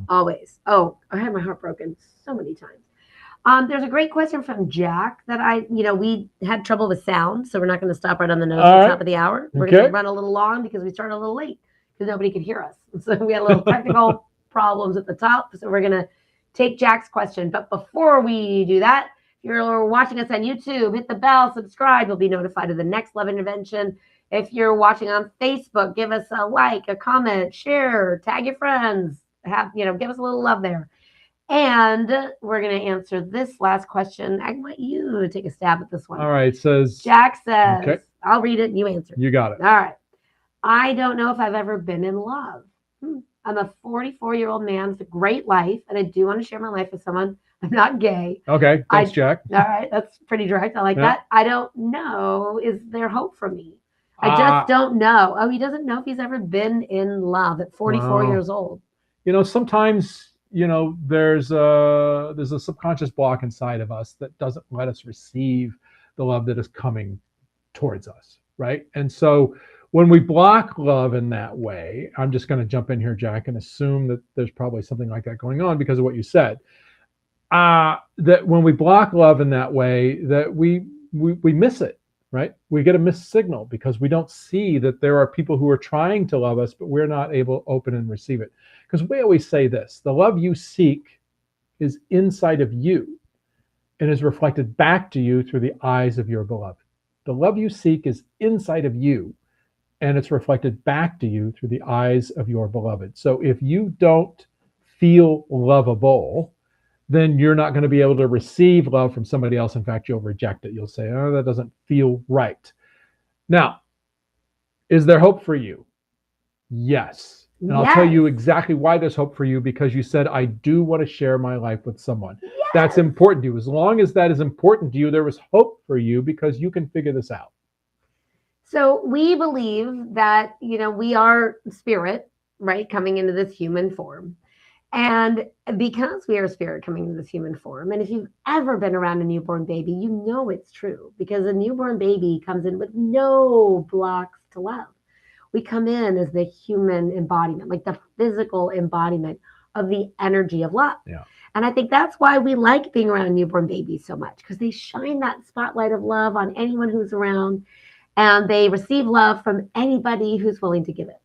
Always. Oh, I had my heart broken so many times. There's a great question from Jack that we had trouble with sound, so we're not going to stop right on the nose at the top of the hour. We're going to run a little long because we started a little late because nobody could hear us. So we had a little technical problems at the top. So we're going to take Jack's question. But before we do that, if you're watching us on YouTube, hit the bell, subscribe. You'll be notified of the next Love Intervention. If you're watching on Facebook, give us a like, a comment, share, tag your friends. Give us a little love there. And we're going to answer this last question. I want you to take a stab at this one. All right. Jack says, okay. I'll read it and you answer. You got it. All right. I don't know if I've ever been in love. I'm a 44-year-old man with a great life, and I do want to share my life with someone. I'm not gay. Okay. Thanks, Jack. All right. That's pretty direct. I like that. I don't know. Is there hope for me? I just don't know. Oh, he doesn't know if he's ever been in love at 44 years old. Sometimes, there's a subconscious block inside of us that doesn't let us receive the love that is coming towards us, right? And so when we block love in that way, I'm just going to jump in here, Jack, and assume that there's probably something like that going on because of what you said. That when we block love in that way, that we miss it, right? We get a missed signal because we don't see that there are people who are trying to love us, but we're not able to open and receive it. Because we always say this, the love you seek is inside of you and is reflected back to you through the eyes of your beloved. The love you seek is inside of you and it's reflected back to you through the eyes of your beloved. So if you don't feel lovable, then you're not going to be able to receive love from somebody else. In fact, you'll reject it. You'll say, oh, that doesn't feel right. Now, is there hope for you? Yes. And I'll tell you exactly why there's hope for you, because you said, I do want to share my life with someone. Yes. That's important to you. As long as that is important to you, there is hope for you because you can figure this out. So we believe that, we are spirit, right, coming into this human form. And because we are spirit coming into this human form, and if you've ever been around a newborn baby, you know it's true, because a newborn baby comes in with no blocks to love. We come in as the human embodiment, like the physical embodiment of the energy of love. Yeah. And I think that's why we like being around newborn babies so much, because they shine that spotlight of love on anyone who's around, and they receive love from anybody who's willing to give it.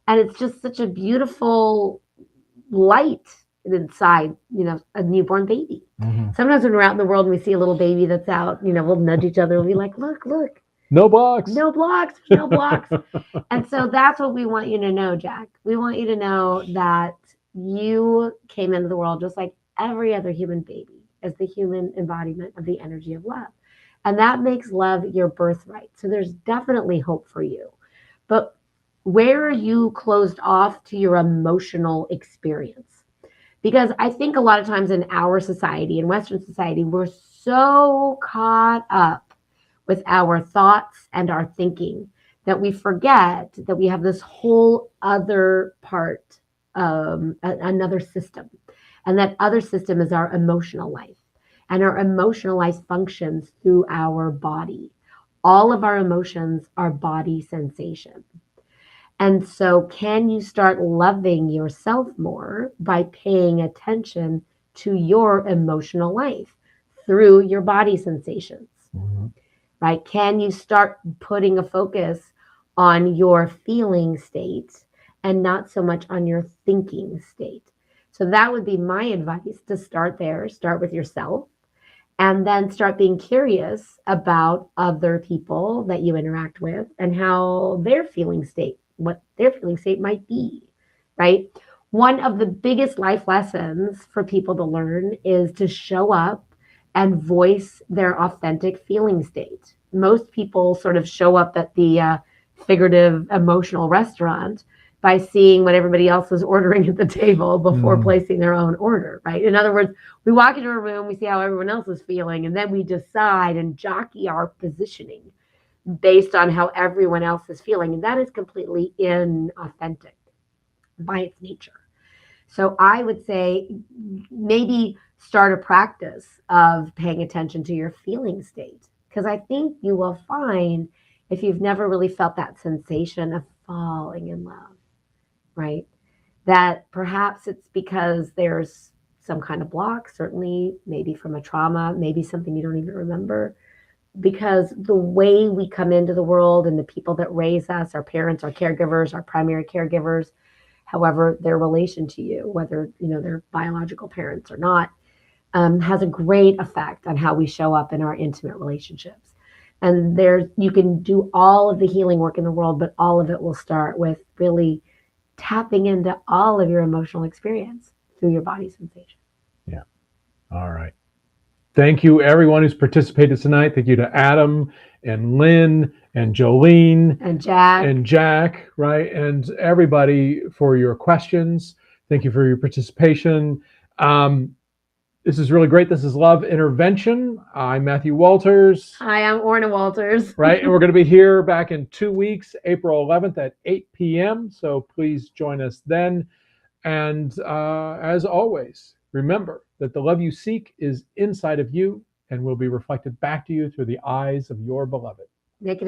And it's just such a beautiful light inside, a newborn baby. Mm-hmm. Sometimes when we're out in the world and we see a little baby that's out, we'll nudge each other. We'll be like, look. No blocks. No blocks. No blocks. And so that's what we want you to know, Jack. We want you to know that you came into the world just like every other human baby, as the human embodiment of the energy of love. And that makes love your birthright. So there's definitely hope for you. But Where are you closed off to your emotional experience? Because I think a lot of times in our society, in Western society, we're so caught up with our thoughts and our thinking that we forget that we have this whole other part, another system. And that other system is our emotional life. And our emotional life functions through our body. All of our emotions are body sensation. And so, can you start loving yourself more by paying attention to your emotional life through your body sensations? Mm-hmm. Right? Can you start putting a focus on your feeling state and not so much on your thinking state? So, that would be my advice to start there, start with yourself, and then start being curious about other people that you interact with and how their feeling state, what their feeling state might be, right? One of the biggest life lessons for people to learn is to show up and voice their authentic feeling state. Most people sort of show up at the figurative emotional restaurant by seeing what everybody else is ordering at the table before placing their own order, right? In other words, we walk into a room, we see how everyone else is feeling, and then we decide and jockey our positioning based on how everyone else is feeling. And that is completely inauthentic by its nature. So I would say maybe start a practice of paying attention to your feeling state. Because I think you will find, if you've never really felt that sensation of falling in love, right? That perhaps it's because there's some kind of block, certainly, maybe from a trauma, maybe something you don't even remember. Because the way we come into the world and the people that raise us, our parents, our caregivers, our primary caregivers, however their relation to you, whether they're biological parents or not, has a great effect on how we show up in our intimate relationships. And you can do all of the healing work in the world, but all of it will start with really tapping into all of your emotional experience through your body sensation. Yeah. All right. Thank you, everyone who's participated tonight. Thank you to Adam and Lynn and Jolene And Jack, right? And everybody for your questions. Thank you for your participation. This is really great. This is Love Intervention. I'm Matthew Walters. Hi, I'm Orna Walters. Right. And we're going to be here back in 2 weeks, April 11th at 8 p.m. So please join us then. And as always, remember that the love you seek is inside of you and will be reflected back to you through the eyes of your beloved. Make it